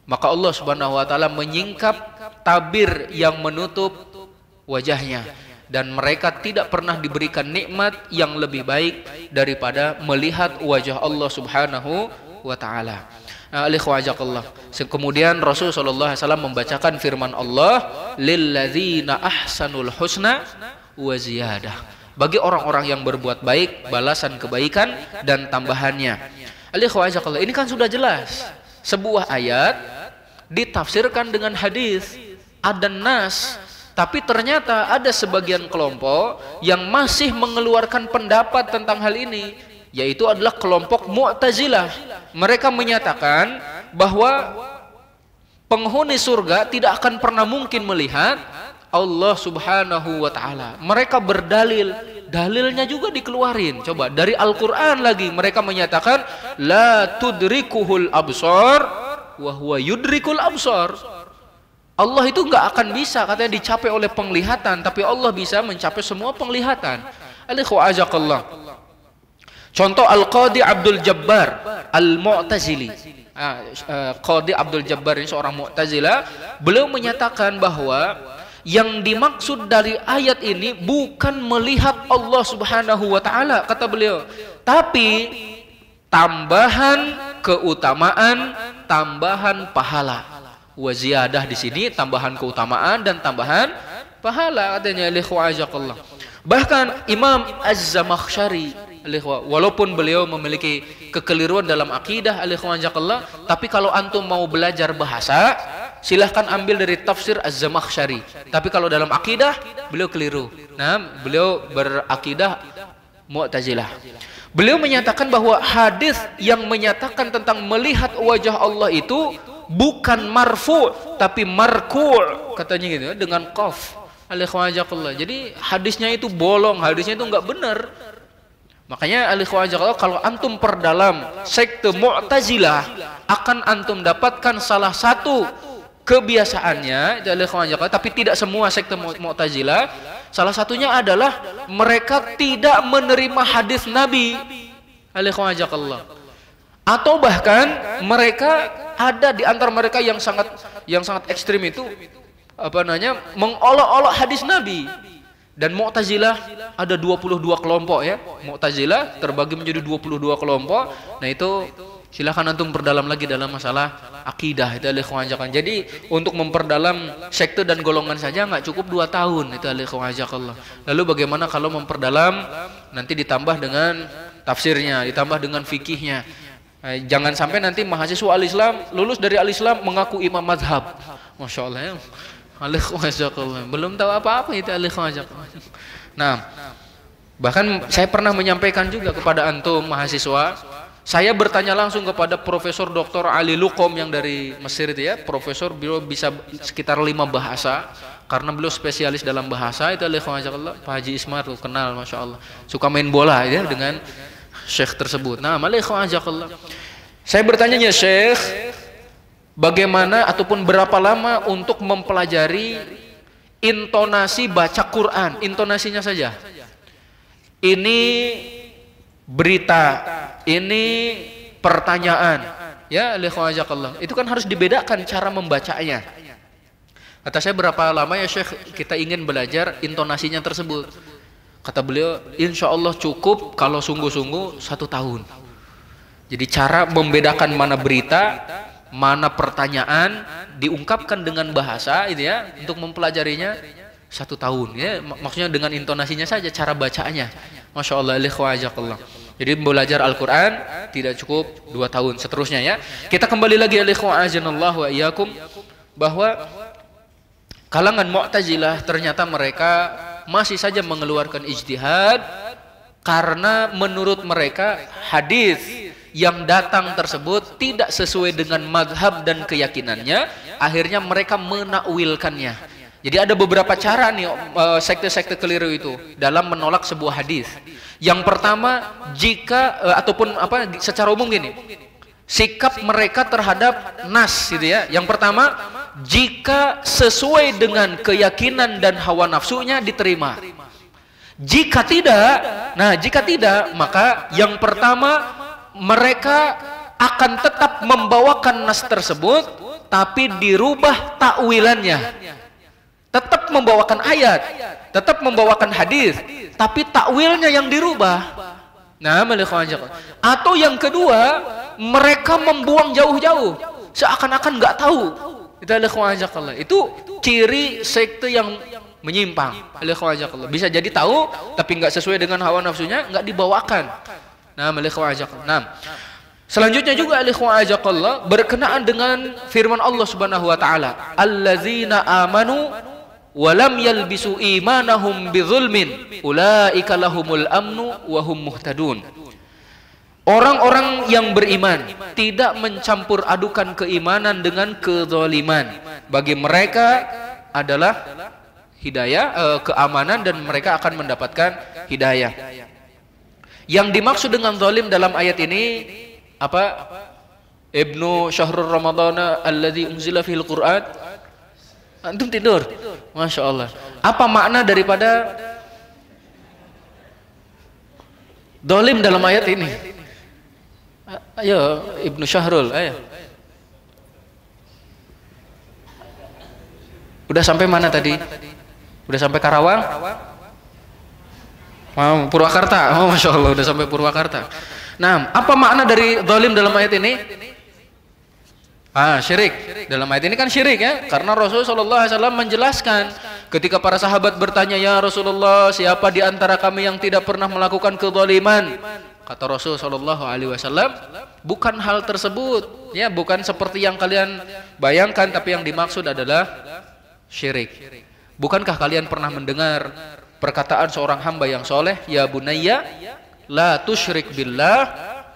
Maka Allah Subhanahu wa taala menyingkap tabir yang menutup wajahnya, dan mereka tidak pernah diberikan nikmat yang lebih baik daripada melihat wajah Allah Subhanahu wa taala. Kemudian Rasul sallallahu alaihi wasallam membacakan firman Allah, lilladzina ahsanul husna wa ziyadah. Bagi orang-orang yang berbuat baik, balasan kebaikan dan tambahannya. Ini kan sudah jelas. Sebuah ayat ditafsirkan dengan hadis, ada nas, tapi ternyata ada sebagian kelompok yang masih mengeluarkan pendapat tentang hal ini, yaitu adalah kelompok Mu'tazilah. Mereka menyatakan bahwa penghuni surga tidak akan pernah mungkin melihat Allah Subhanahu wa taala. Mereka berdalil, dalilnya juga dikeluarin. Coba dari Al-Qur'an lagi, mereka menyatakan la tudrikuhul absar wa huwa yudrikul absar. Allah itu nggak akan bisa katanya dicapai oleh penglihatan, tapi Allah bisa mencapai semua penglihatan. Alikhwa'azakallah. Contoh Al-Qadi Abdul Jabbar Al-Mu'tazili. Qadi Abdul Jabbar ini seorang Mu'tazilah. Beliau menyatakan bahwa yang dimaksud dari ayat ini bukan melihat Allah Subhanahu wa taala, kata beliau, tapi tambahan keutamaan, tambahan pahala. Wa ziyadah di sini tambahan keutamaan dan tambahan pahala, katanya. Bahkan Imam Az-Zamakhsyari, walaupun beliau memiliki kekeliruan dalam akidah, tapi kalau antum mau belajar bahasa, silahkan ambil dari tafsir Az-Zamakhsyari. Tapi kalau dalam akidah, beliau keliru. Nah, beliau berakidah Mu'tazilah. Beliau menyatakan bahwa hadis yang menyatakan tentang melihat wajah Allah itu bukan marfu, tapi marku', katanya gitu, dengan qaf. Jadi hadisnya itu bolong, hadisnya itu enggak benar. Makanya kalau antum perdalam sekte Mu'tazilah, akan antum dapatkan salah satu kebiasaannya, tapi tidak semua sekte Mu'tazilah. Salah satunya adalah mereka tidak menerima hadis Nabi. Atau bahkan mereka ada di antara mereka yang sangat ekstrim itu mengolok-olok hadis Nabi. Dan Mu'tazilah ada 22 kelompok ya. Mu'tazilah terbagi menjadi 22 kelompok. Nah itu silahkan antum perdalam lagi dalam masalah akidah itu alikhwan ajakan. Jadi untuk memperdalam sekte dan golongan saja nggak cukup 2 tahun itu alikhwan ajakallah. Lalu bagaimana kalau memperdalam nanti ditambah dengan tafsirnya, ditambah dengan fikihnya. Jangan sampai nanti mahasiswa al-Islam lulus dari al-Islam mengaku imam mazhab. Masya Allah ya. Alikhwan belum tahu apa-apa itu alikhwan. Nah, bahkan saya pernah menyampaikan juga kepada antum mahasiswa, saya bertanya langsung kepada Profesor Dr. Ali Luqom yang dari Mesir itu ya, profesor, beliau bisa sekitar 5 bahasa karena beliau spesialis dalam bahasa itu alikhwan. Pak Haji Ismar tuh kenal, masya Allah, suka main bola ya dengan syekh tersebut. Nah, alikhwan. Saya bertanya ya syekh, bagaimana ataupun berapa lama untuk mempelajari intonasi baca Quran, intonasinya saja. Ini berita, ini pertanyaan, ya alikhwajakallah. Itu kan harus dibedakan cara membacanya. Kata saya, berapa lama ya Syekh kita ingin belajar intonasinya tersebut? Kata beliau, insya Allah cukup kalau sungguh-sungguh 1 tahun. Jadi cara membedakan mana berita, mana pertanyaan diungkapkan dengan bahasa itu ya, untuk mempelajarinya 1 tahun ya, maksudnya dengan intonasinya saja, cara bacanya. Masya Allah, alikhwajakallah. Jadi belajar Al-Quran tidak cukup 2 tahun, seterusnya ya. Kita kembali lagi alikhwajanallah wa iyyakum, bahwa kalangan Mu'tazilah ternyata mereka masih saja mengeluarkan ijtihad karena menurut mereka hadis yang datang tersebut tidak sesuai dengan madhab dan keyakinannya, akhirnya mereka menakwilkannya. Jadi ada beberapa cara nih sekte-sekte keliru itu dalam menolak sebuah hadis. Yang pertama, jika ataupun secara umum gini, sikap mereka terhadap nas gitu ya. Yang pertama, jika sesuai dengan keyakinan dan hawa nafsunya diterima. Jika tidak, maka yang pertama mereka akan tetap membawakan nas tersebut tapi dirubah takwilannya. Tetap membawakan ayat, tetap membawakan hadis, tapi takwilnya yang dirubah. Nah, atau yang kedua, mereka membuang jauh-jauh, seakan-akan nggak tahu. Itu ciri sekte yang menyimpang. Bisa jadi tahu, tapi nggak sesuai dengan hawa nafsunya, nggak dibawakan. Nah, selanjutnya juga berkenaan dengan firman Allah Subhanahu wa taala, allazina amanu wa lam yalbisu imanahum bidzulmin ulaika lahumul amnu wa hum muhtadun. Orang-orang yang beriman tidak mencampur adukan keimanan dengan kezaliman, bagi mereka adalah hidayah, keamanan, dan mereka akan mendapatkan hidayah. Yang dimaksud dengan zalim dalam ayat ini apa? Ibnu Syahrul Ramadhana alladzi unzila fil Qur'an. Antum tidur? Masya Allah. Apa makna daripada zalim dalam ayat ini? Ayo Ibnu Syahrul, ayo. Udah sampai mana tadi? Udah sampai Karawang? Purwakarta. Oh, Masya Allah, udah sampai Purwakarta. Nah, apa makna dari zalim dalam ayat ini? Syirik. Dalam ayat ini kan syirik ya, karena Rasulullah SAW menjelaskan ketika para sahabat bertanya, ya Rasulullah, siapa di antara kami yang tidak pernah melakukan kezaliman? Kata Rasulullah SAW, bukan hal tersebut, ya, bukan seperti yang kalian bayangkan, tapi yang dimaksud adalah syirik. Bukankah kalian pernah mendengar perkataan seorang hamba yang soleh, ya bunayya la tusyrik billah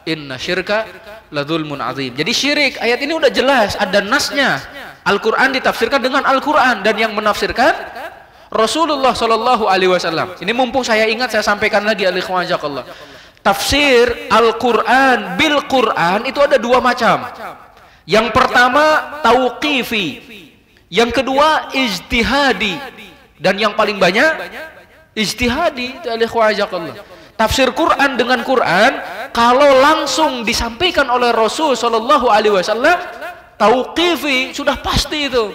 inna syirka la dzulmun azim. Jadi syirik, ayat ini udah jelas, ada nasnya. Al-Quran ditafsirkan dengan Al-Quran, dan yang menafsirkan Rasulullah SAW. Ini mumpung saya ingat, saya sampaikan lagi alikhwajakallah. Tafsir Al-Quran bil Quran itu ada 2 macam. Yang pertama tauqifi, yang kedua ijtihadi, dan yang paling banyak ijtihadi. Tafsir Quran dengan Quran kalau langsung disampaikan oleh Rasul SAW, tauqifi, sudah pasti itu.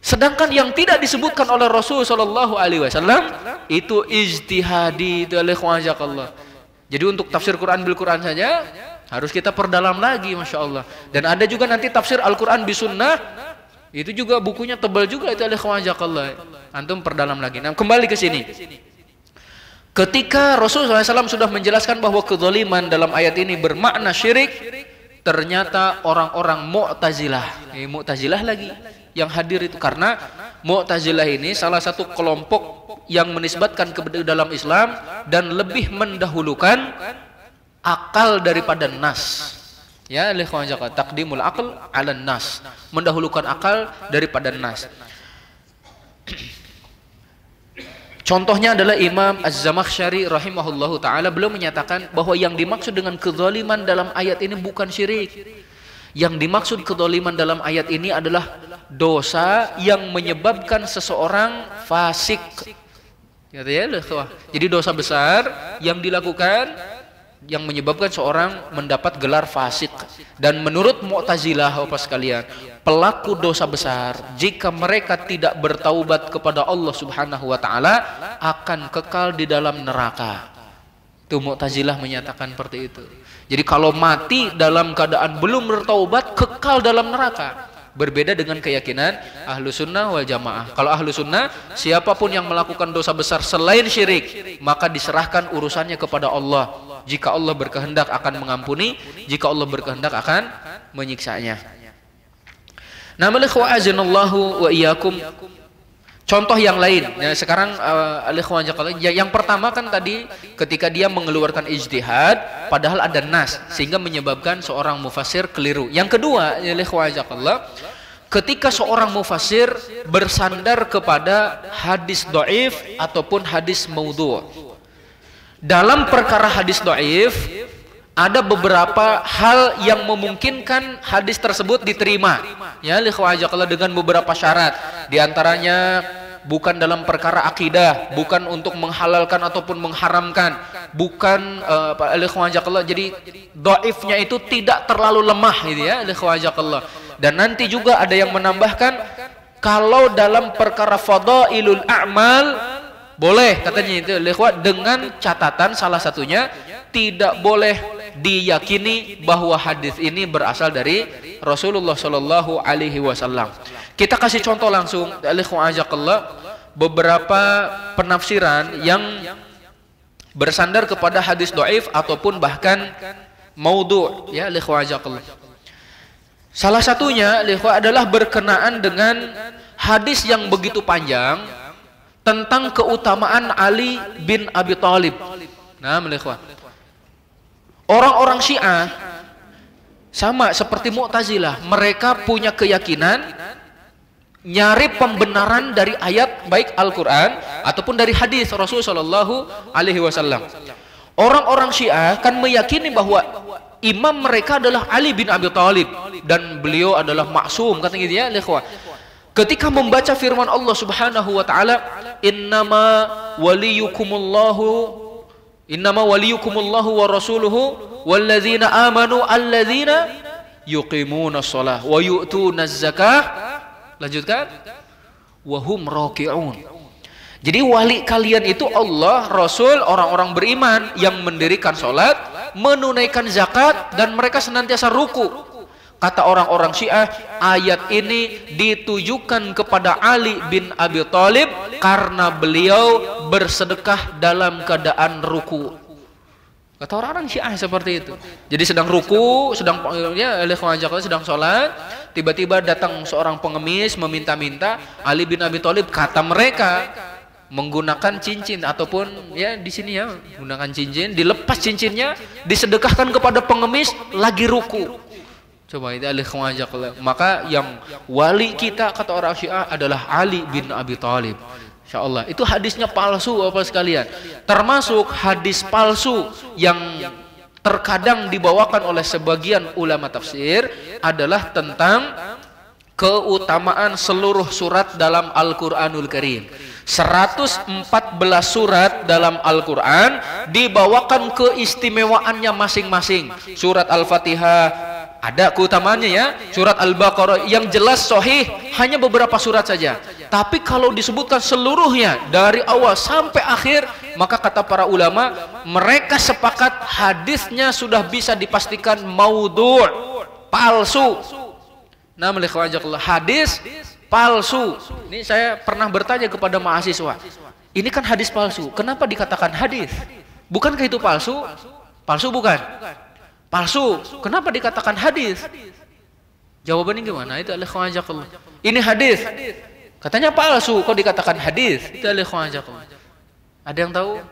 Sedangkan yang tidak disebutkan oleh Rasul Shallallahu Alaihi Wasallam itu ijtihadi, itu Allah. Jadi untuk tafsir Quran bil Quran saja harus kita perdalam lagi, masya Allah. Dan ada juga nanti tafsir Al Quran bis Sunnah, itu juga bukunya tebal juga, itu Allah. Antum perdalam lagi. Nah, kembali ke sini. Ketika Rasul SAW sudah menjelaskan bahwa kezaliman dalam ayat ini bermakna syirik, ternyata orang-orang Mu'tazilah, Mu'tazilah lagi yang hadir itu, karena Mu'tazilah ini salah satu kelompok yang menisbatkan ke dalam Islam dan lebih mendahulukan akal daripada nas. Ya, taqdimul aql 'ala nas, mendahulukan akal daripada nas. Contohnya adalah Imam Az-Zamakhsyari rahimahullahu taala, beliau menyatakan bahwa yang dimaksud dengan kezaliman dalam ayat ini bukan syirik. Yang dimaksud kezaliman dalam ayat ini adalah dosa yang menyebabkan seseorang fasik. Jadi dosa besar yang dilakukan yang menyebabkan seorang mendapat gelar fasik. Dan menurut Mu'tazilah, Bapak sekalian, pelaku dosa besar jika mereka tidak bertaubat kepada Allah Subhanahu wa taala akan kekal di dalam neraka. Itu Mu'tazilah menyatakan seperti itu. Jadi kalau mati dalam keadaan belum bertaubat, kekal dalam neraka. Berbeda dengan keyakinan ahlu sunnah wal jamaah. Kalau ahlu sunnah, siapapun yang melakukan dosa besar selain syirik, maka diserahkan urusannya kepada Allah. Jika Allah berkehendak akan mengampuni, jika Allah berkehendak akan menyiksanya. Nah, wa iyyakum. Contoh yang lain. Nah, sekarang yang pertama kan tadi ketika dia mengeluarkan ijtihad padahal ada nas sehingga menyebabkan seorang mufassir keliru. Yang kedua, ketika seorang mufassir bersandar kepada hadis dhaif ataupun hadis maudhu'. Dalam perkara hadis dhaif ada beberapa hal yang memungkinkan hadis tersebut diterima, ya, dengan beberapa syarat. Di antaranya bukan dalam perkara akidah, bukan untuk menghalalkan ataupun mengharamkan, bukan jadi dhaifnya itu tidak terlalu lemah, gitu ya, Dan nanti juga ada yang menambahkan kalau dalam perkara fadailul a'mal boleh, katanya itu dengan catatan salah satunya tidak boleh diyakini bahwa hadis ini berasal dari Rasulullah Shallallahu Alaihi Wasallam. Kita kasih contoh langsung, beberapa penafsiran yang bersandar kepada hadis dhaif ataupun bahkan maudhu', ya, salah satunya adalah berkenaan dengan hadis yang begitu panjang tentang keutamaan Ali bin Abi Thalib. Nah, orang-orang Syiah sama seperti Mu'tazilah, mereka punya keyakinan nyari pembenaran dari ayat baik Al-Quran ataupun dari hadis Rasul Shallallahu Alaihi Wasallam. Orang-orang Syiah kan meyakini bahwa imam mereka adalah Ali bin Abi Thalib dan beliau adalah maksum, kata gitu ya. Ketika membaca firman Allah Subhanahu wa taala, innama waliyukumullahu wa rasuluhu walladzina amanu alladzina yuqimunas shalah wa yu'tunaz zakah. Lanjutkan, wa hum raki'un. Jadi wali kalian itu Allah, Rasul, orang-orang beriman yang mendirikan salat, menunaikan zakat, dan mereka senantiasa ruku. Kata orang-orang Syiah, ayat ini ditujukan kepada Ali bin Abi Thalib karena beliau bersedekah dalam keadaan ruku. Kata orang-orang Syiah seperti itu. Jadi sedang ruku, sedang sholat, tiba-tiba datang seorang pengemis meminta-minta. Ali bin Abi Thalib, kata mereka, menggunakan cincin ataupun ya di sini ya menggunakan cincin, dilepas cincinnya, disedekahkan kepada pengemis lagi ruku. Coba itu maka yang wali kita kata orang Syiah adalah Ali bin Abi Thalib. Insyaallah itu hadisnya palsu Bapak sekalian. Termasuk hadis palsu yang terkadang dibawakan oleh sebagian ulama tafsir adalah tentang keutamaan seluruh surat dalam Al-Qur'anul Karim. 114 surat dalam Al-Quran dibawakan keistimewaannya masing-masing. Surat Al-Fatihah Ada keutamaannya ya. Surat Al-Baqarah yang jelas sahih hanya beberapa surat saja. Tapi kalau disebutkan seluruhnya dari awal sampai akhir, maka kata para ulama, mereka sepakat hadisnya sudah bisa dipastikan maudhu', palsu. Nah, hadis palsu. Ini saya pernah bertanya kepada mahasiswa. Ini kan hadis palsu. Kenapa dikatakan hadis? Bukankah itu palsu? Palsu bukan? Palsu. Kenapa dikatakan hadis? Jawabannya gimana? Itu alaikumsalam. Ini hadis. Katanya palsu, kok dikatakan hadis? Itu alaikumsalam. Ada yang tahu?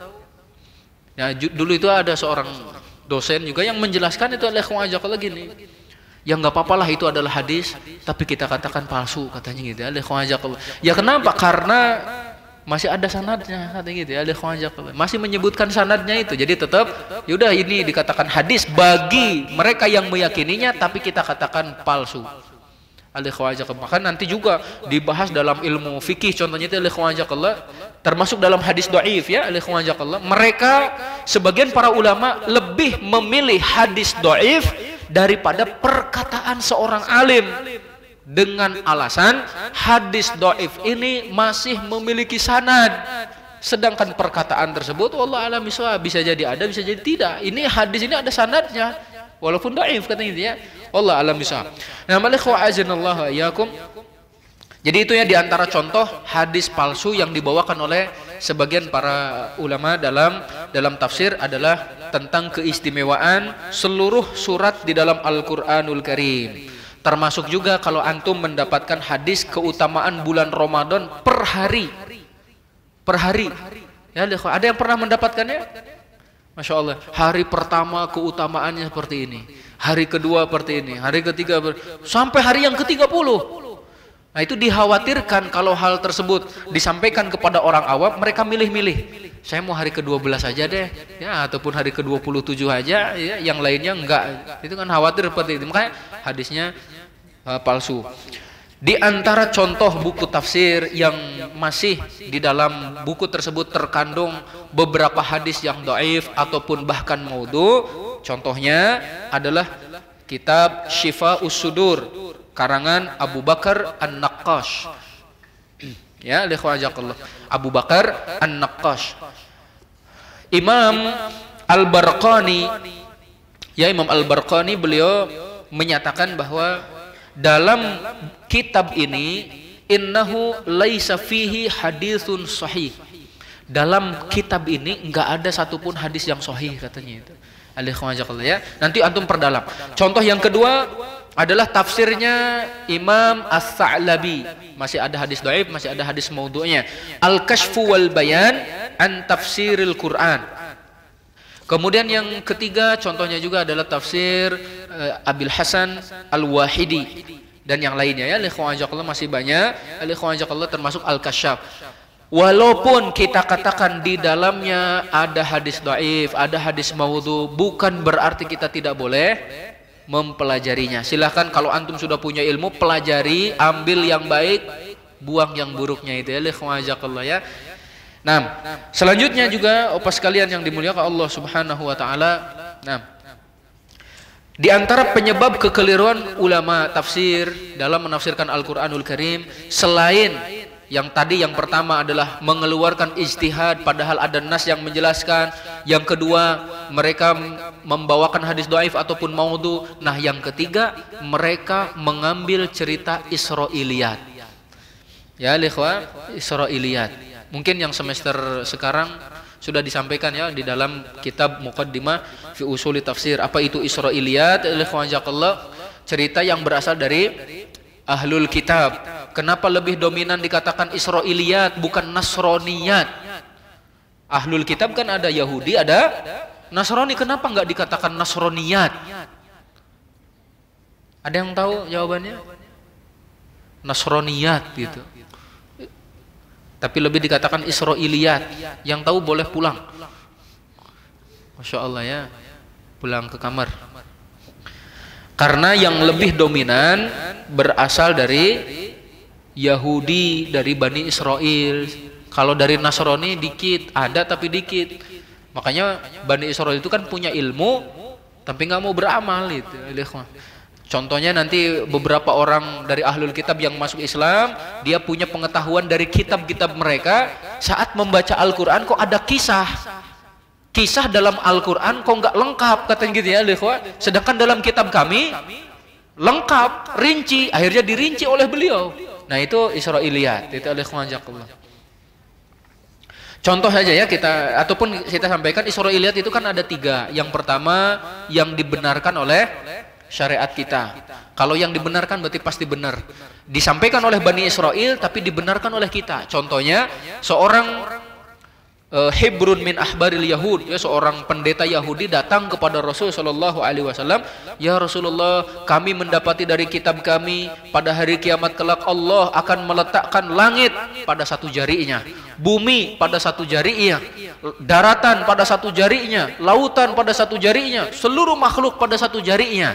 Ya, dulu itu ada seorang dosen juga yang menjelaskan itu alaikumsalam gini. Ya nggak apa-apa lah itu adalah hadis, tapi kita katakan palsu katanya gitu. Alaikumsalam. Ya kenapa? Karena masih ada sanadnya katanya gitu ya. Masih menyebutkan sanadnya itu, jadi tetap yaudah ini dikatakan hadis bagi mereka yang meyakininya, tapi kita katakan palsu. Maka nanti juga dibahas dalam ilmu fikih, contohnya itu termasuk dalam hadis dhaif ya. Mereka sebagian para ulama lebih memilih hadis dhaif daripada perkataan seorang alim, dengan alasan hadis dhaif ini masih memiliki sanad, sedangkan perkataan tersebut wallah alam bisa jadi ada, bisa jadi tidak. Ini hadis ini ada sanadnya walaupun dhaif katanya gitu ya. Wallah alam bisa. Nah, azanallahu iyyakum. Jadi itu ya diantara contoh hadis palsu yang dibawakan oleh sebagian para ulama dalam tafsir adalah tentang keistimewaan seluruh surat di dalam Al-Qur'anul Karim. Termasuk juga kalau antum mendapatkan hadis keutamaan bulan Ramadan per hari. Per hari. Ya, ada yang pernah mendapatkannya? Masya Allah. Hari pertama keutamaannya seperti ini. Hari kedua seperti ini. Hari ketiga sampai hari yang ke-30. Nah, itu dikhawatirkan kalau hal tersebut disampaikan kepada orang awam, mereka milih-milih. Saya mau hari ke-12 aja deh, ya, ataupun hari ke-27 aja, ya, yang lainnya enggak. Itu kan khawatir seperti itu. Makanya hadisnya palsu. Di antara contoh buku tafsir yang masih di dalam buku tersebut terkandung beberapa hadis yang dhaif ataupun bahkan maudhu, contohnya adalah kitab Shifa'us Sudur karangan Abu Bakar An-Naqqash. Ya, Abu Bakar An-Naqqash. Imam Al-Barqani, ya, Imam Al-Barqani beliau menyatakan bahwa dalam kitab ini innahu laisa fihi haditsun sahih. Dalam kitab ini enggak ada satupun hadis yang sahih katanya itu. Ya. Nanti antum perdalam. Contoh yang kedua adalah tafsirnya Imam As-Sa'labi. Masih ada hadis dhaif, masih ada hadis maudhu'nya. Al-Kashfu wal Bayan an Tafsiril Quran. Kemudian yang ketiga contohnya juga adalah tafsir Abil Hasan Al-Wahidi dan yang lainnya ya. Masih banyak. Termasuk Al-Kasyaf. Walaupun kita katakan di dalamnya ada hadis dhaif, ada hadis maudhu, bukan berarti kita tidak boleh mempelajarinya. Silahkan kalau antum sudah punya ilmu, pelajari, ambil yang baik, buang yang buruknya itu ya. Nah, selanjutnya juga opas sekalian yang dimuliakan Allah Subhanahu wa taala. Nah, di antara penyebab kekeliruan ulama tafsir dalam menafsirkan Al-Qur'anul Karim, selain yang tadi, yang pertama adalah mengeluarkan ijtihad padahal ada nas yang menjelaskan. Yang kedua, mereka membawakan hadis dhaif ataupun maudhu. Nah, yang ketiga, mereka mengambil cerita Israiliyat. Ya, ikhwah, Israiliyat. Mungkin yang semester sekarang sudah disampaikan ya di dalam kitab Muqaddimah fi Usuli Tafsir. Apa itu Israiliyat? Cerita yang berasal dari Ahlul Kitab. Kenapa lebih dominan dikatakan Israiliyat bukan Nasroniyat? Ahlul Kitab kan ada Yahudi, ada Nasrani. Kenapa nggak dikatakan Nasroniyat? Ada yang tahu jawabannya? Nasroniyat gitu. Tapi lebih dikatakan Israiliyat. Yang tahu boleh pulang. Masya Allah ya, pulang ke kamar. Karena yang lebih dominan berasal dari Yahudi, dari Bani Israel. Kalau dari Nasrani dikit, ada tapi dikit. Makanya Bani Israel itu kan punya ilmu, tapi nggak mau beramal itu. Contohnya nanti beberapa orang dari ahlul kitab yang masuk Islam, dia punya pengetahuan dari kitab-kitab mereka, saat membaca Al-Quran kok ada kisah dalam Al-Quran kok nggak lengkap, katanya gitu ya, sedangkan dalam kitab kami lengkap, rinci, akhirnya dirinci oleh beliau. Nah itu Israiliyat, itu Alaikumsalam. Contoh saja ya kita, ataupun kita sampaikan Israiliyat itu kan ada 3. Yang pertama yang dibenarkan oleh syariat kita. Kalau yang dibenarkan berarti pasti benar. Disampaikan oleh Bani Israel tapi dibenarkan oleh kita. Contohnya seorang Hibrun min ahbaril Yahud, ya, seorang pendeta Yahudi datang kepada Rasul Shallallahu Alaihi Wasallam, ya Rasulullah, kami mendapati dari kitab kami pada hari kiamat kelak Allah akan meletakkan langit pada 1 jarinya, bumi pada 1 jarinya, daratan pada 1 jarinya, lautan pada 1 jarinya, seluruh makhluk pada 1 jarinya.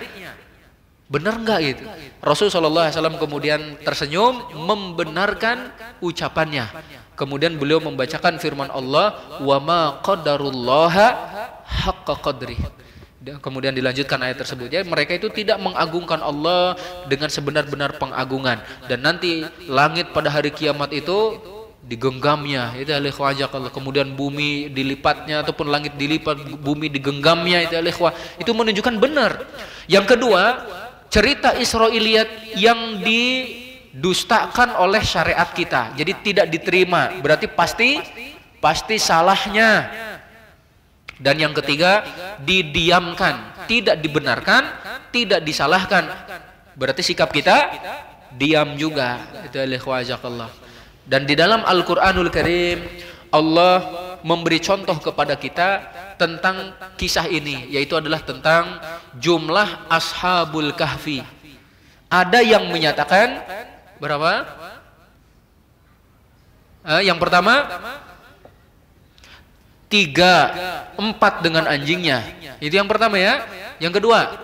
Benar enggak itu? Rasul Shallallahu Alaihi Wasallam kemudian tersenyum membenarkan ucapannya. Kemudian beliau membacakan firman Allah, wa ma qadarullaha haqqa qadri. Kemudian dilanjutkan ayat tersebut. Ya, mereka itu tidak mengagungkan Allah dengan sebenar-benar pengagungan. Dan nanti langit pada hari kiamat itu digenggamnya, itu Allah. Kemudian bumi dilipatnya ataupun langit dilipat, bumi digenggamnya, itu itu menunjukkan benar. Yang kedua, cerita Israiliyat yang didustakan oleh syariat kita, jadi tidak diterima, berarti pasti salahnya. Dan yang ketiga, didiamkan, tidak dibenarkan, tidak disalahkan, berarti sikap kita diam juga. Itu Allah. Dan di dalam Al-Quranul Karim Allah memberi contoh kepada kita tentang kisah ini, yaitu adalah tentang jumlah Ashabul Kahfi. Ada yang menyatakan berapa? Yang pertama 3, 4 dengan anjingnya. Itu yang pertama ya. Yang kedua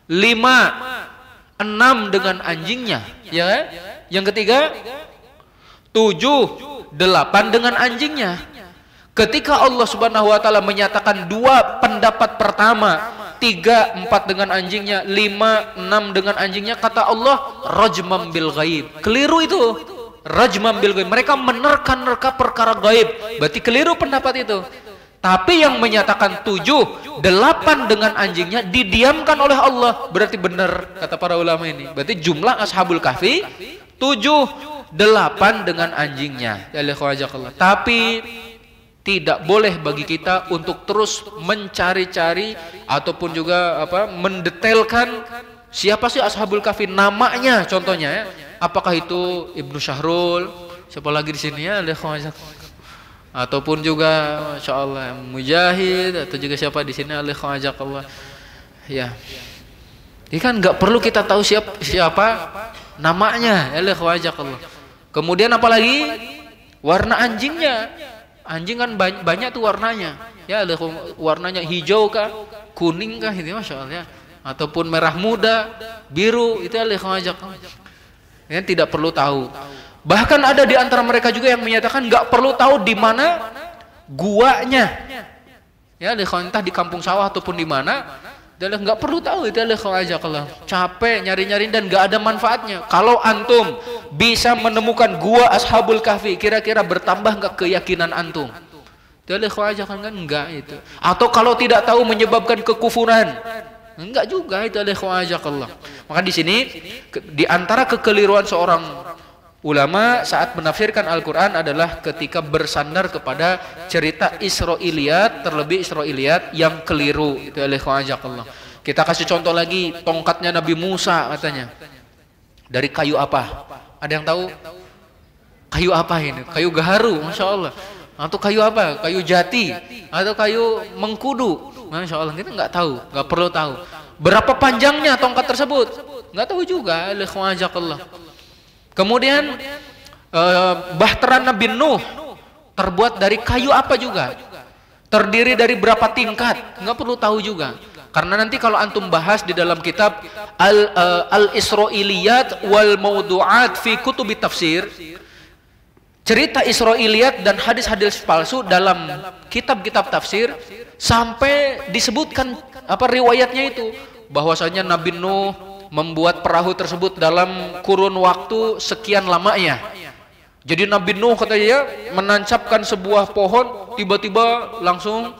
5, 6 dengan anjingnya, ya. Yang ketiga 7, 8 dengan anjingnya. Ketika Allah Subhanahu wa taala menyatakan 2 pendapat pertama, 3, 4 dengan anjingnya, 5, 6 dengan anjingnya, kata Allah rajmam bil ghaib. Keliru itu. Rajmam bil ghaib. Mereka menerka-nerka perkara gaib. Berarti keliru pendapat itu. Tapi yang menyatakan 7, 8 dengan anjingnya didiamkan oleh Allah, berarti benar kata para ulama ini. Berarti jumlah Ashabul Kahfi 7, 8 dengan anjingnya. Tapi tidak boleh bagi kita untuk terus mencari-cari ataupun juga mendetailkan siapa sih Ashabul Kahfi, namanya contohnya ya. Apakah itu Ibnu Syahrul, siapa lagi di sini ya, ataupun juga Masya Allah Mujahid, atau juga siapa di sini Allah ya. Ini kan nggak perlu kita tahu siapa namanya ya. Kemudian apalagi warna anjingnya. Anjing kan banyak tuh warnanya ya, warnanya hijau kah, kuning kah, itu Masya Allah ya. Ataupun merah muda, biru, itu ya, tidak perlu tahu. Bahkan ada di antara mereka juga yang menyatakan nggak perlu tahu di mana guanya ya, entah di kampung sawah ataupun di mana, nggak perlu tahu. Itu kalau capek nyari-nyari dan nggak ada manfaatnya. Kalau antum bisa menemukan gua Ashabul Kahfi, kira-kira bertambah nggak keyakinan antum? Kan enggak itu. Atau kalau tidak tahu menyebabkan kekufuran? Enggak juga, itu Allah. Maka di sini di antara kekeliruan seorang ulama saat menafsirkan Al-Quran adalah ketika bersandar kepada cerita Israiliyat, terlebih Israiliyat yang keliru. Itu Allah. Kita kasih contoh lagi, tongkatnya Nabi Musa katanya dari kayu apa? Ada yang tahu? Kayu apa ini? Kayu gaharu, Masya Allah. Atau kayu apa? Kayu jati atau kayu mengkudu? Masya Allah, kita nggak tahu, nggak perlu tahu. Berapa panjangnya tongkat tersebut? Nggak tahu juga. Allah. Kemudian bahtera Nabi Nuh terbuat dari kayu apa juga? Terdiri dari berapa tingkat? Nggak perlu tahu juga. Karena nanti kalau antum bahas di dalam kitab Al-Israiliyat wal Mawdu'at fi Kutubi Tafsir, cerita Israiliyat dan hadis-hadis palsu dalam kitab-kitab tafsir, sampai disebutkan riwayatnya itu bahwasanya Nabi Nuh membuat perahu tersebut dalam kurun waktu sekian lamanya. Jadi Nabi Nuh katanya menancapkan sebuah pohon, tiba-tiba langsung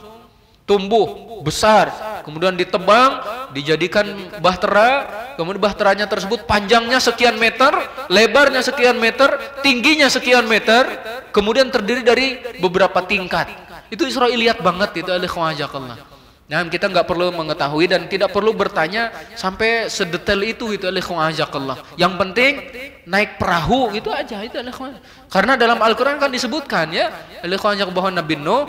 tumbuh besar, kemudian ditebang, dijadikan bahtera, kemudian bahteranya tersebut panjangnya sekian meter, lebarnya sekian meter, tingginya sekian meter, kemudian terdiri dari beberapa tingkat. Itu Israiliyat banget itu, alikhwajakallah. Nah, kita nggak perlu mengetahui dan tidak perlu bertanya sampai sedetail itu alikhwajakallah. Yang penting naik perahu itu aja, itu alikhwajakallah. Karena dalam Al-Quran kan disebutkan ya, alikhwajakallah, bahwa Nabi Nuh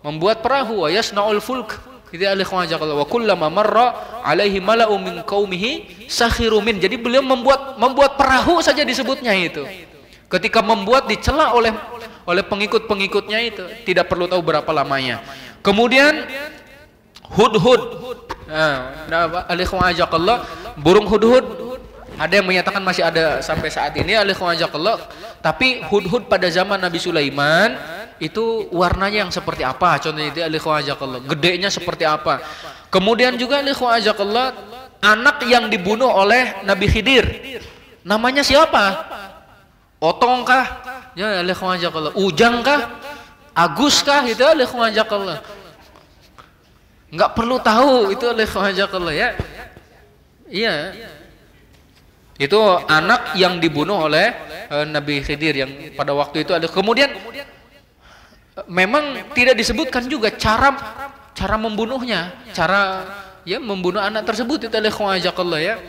membuat perahu, wa yasna'ul fulk. Itu alikhwajakallah, wa kullama marra alaihi mala'u min qaumihi sakhiru min. Jadi beliau membuat perahu saja disebutnya itu. Ketika membuat dicela oleh pengikut-pengikutnya itu, tidak perlu tahu berapa lamanya. Kemudian hudhud. Nah, alikhwajakallah, burung hudhud ada yang menyatakan masih ada sampai saat ini alikhwajakallah. Tapi hudhud pada zaman Nabi Sulaiman itu warnanya yang seperti apa? Contohnya itu alikhwajakallah, gedenya seperti apa? Kemudian juga alikhwajakallah, anak yang dibunuh oleh Nabi Khidir, namanya siapa? Otong kah? Ya alikhwajakallah, Ujang kah? Agus kah? Itu alikhwajakallah. Nggak perlu tahu itu alikhwajakallah ya. Iya. Itu anak yang dibunuh oleh Nabi Khidir yang pada waktu itu ada. Kemudian memang tidak disebutkan juga cara membunuhnya, cara ya membunuh anak tersebut itu alikhwajakallah ya.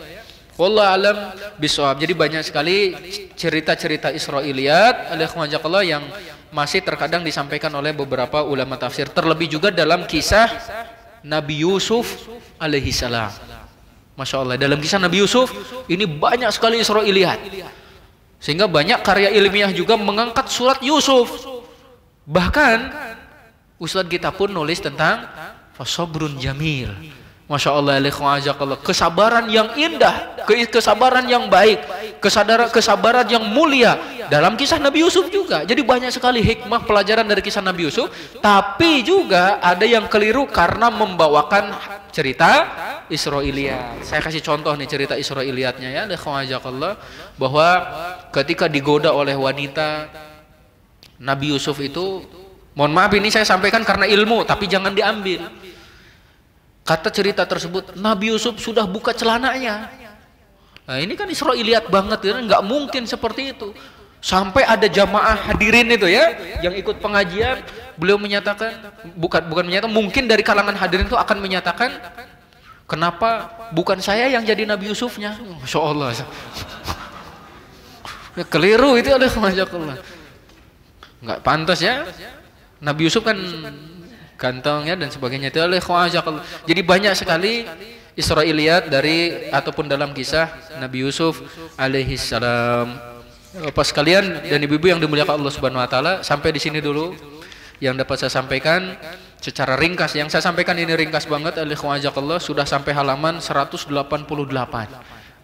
Wallahu alam bishawab. Jadi banyak sekali cerita-cerita Israiliyat alikhwajakallah yang masih terkadang disampaikan oleh beberapa ulama tafsir. Terlebih juga dalam kisah Nabi Yusuf alaihi salam. Masya Allah, dalam kisah Nabi Yusuf ini banyak sekali Israiliyat, sehingga banyak karya ilmiah juga mengangkat surat Yusuf. Bahkan Ustadz kita pun nulis tentang fasobrun jamil. Masya Allah, alikhwajakallah, kesabaran yang indah, kesabaran yang baik, kesabaran yang mulia dalam kisah Nabi Yusuf juga. Jadi banyak sekali hikmah pelajaran dari kisah Nabi Yusuf. Tapi juga ada yang keliru karena membawakan cerita Israiliyat. Saya kasih contoh nih cerita Israiliyatnya ya, alikhwajakallah, bahwa ketika digoda oleh wanita, Nabi Yusuf itu, mohon maaf ini saya sampaikan karena ilmu, tapi jangan diambil. Kata cerita tersebut, Nabi Yusuf sudah buka celananya. Nah, ini kan Israiliyat banget, ya. Nggak mungkin seperti itu. Sampai ada jamaah hadirin itu ya, yang ikut pengajian, beliau menyatakan, bukan menyatakan, mungkin dari kalangan hadirin itu akan menyatakan, kenapa bukan saya yang jadi Nabi Yusufnya? Masya Allah. Keliru itu ada masyaallah. Nggak pantas ya. Nabi Yusuf kan ganteng ya dan sebagainya itu oleh khawajaqallah. Jadi banyak sekali Israiliyat dari ataupun dalam kisah Nabi Yusuf alaihi salam. Bapak sekalian dan ibu-ibu yang dimuliakan Allah Subhanahu wa taala, sampai di sini dulu yang dapat saya sampaikan secara ringkas. Yang saya sampaikan ini ringkas banget oleh khawajaqallah, sudah sampai halaman 188.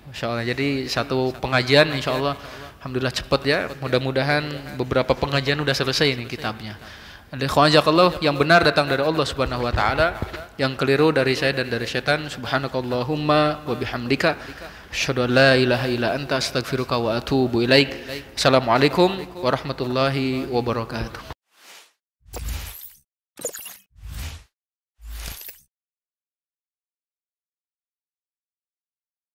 Masya Allah. Jadi satu pengajian insya Allah alhamdulillah cepat ya. Mudah-mudahan beberapa pengajian udah selesai ini kitabnya. Alhamdulillah, yang benar datang dari Allah Subhanahu wa taala, yang keliru dari saya dan dari setan. Subhanakallahumma wa bihamdika asyhadu an la ilaha illa anta astaghfiruka wa atubu ilaik. Assalamualaikum warahmatullahi wabarakatuh.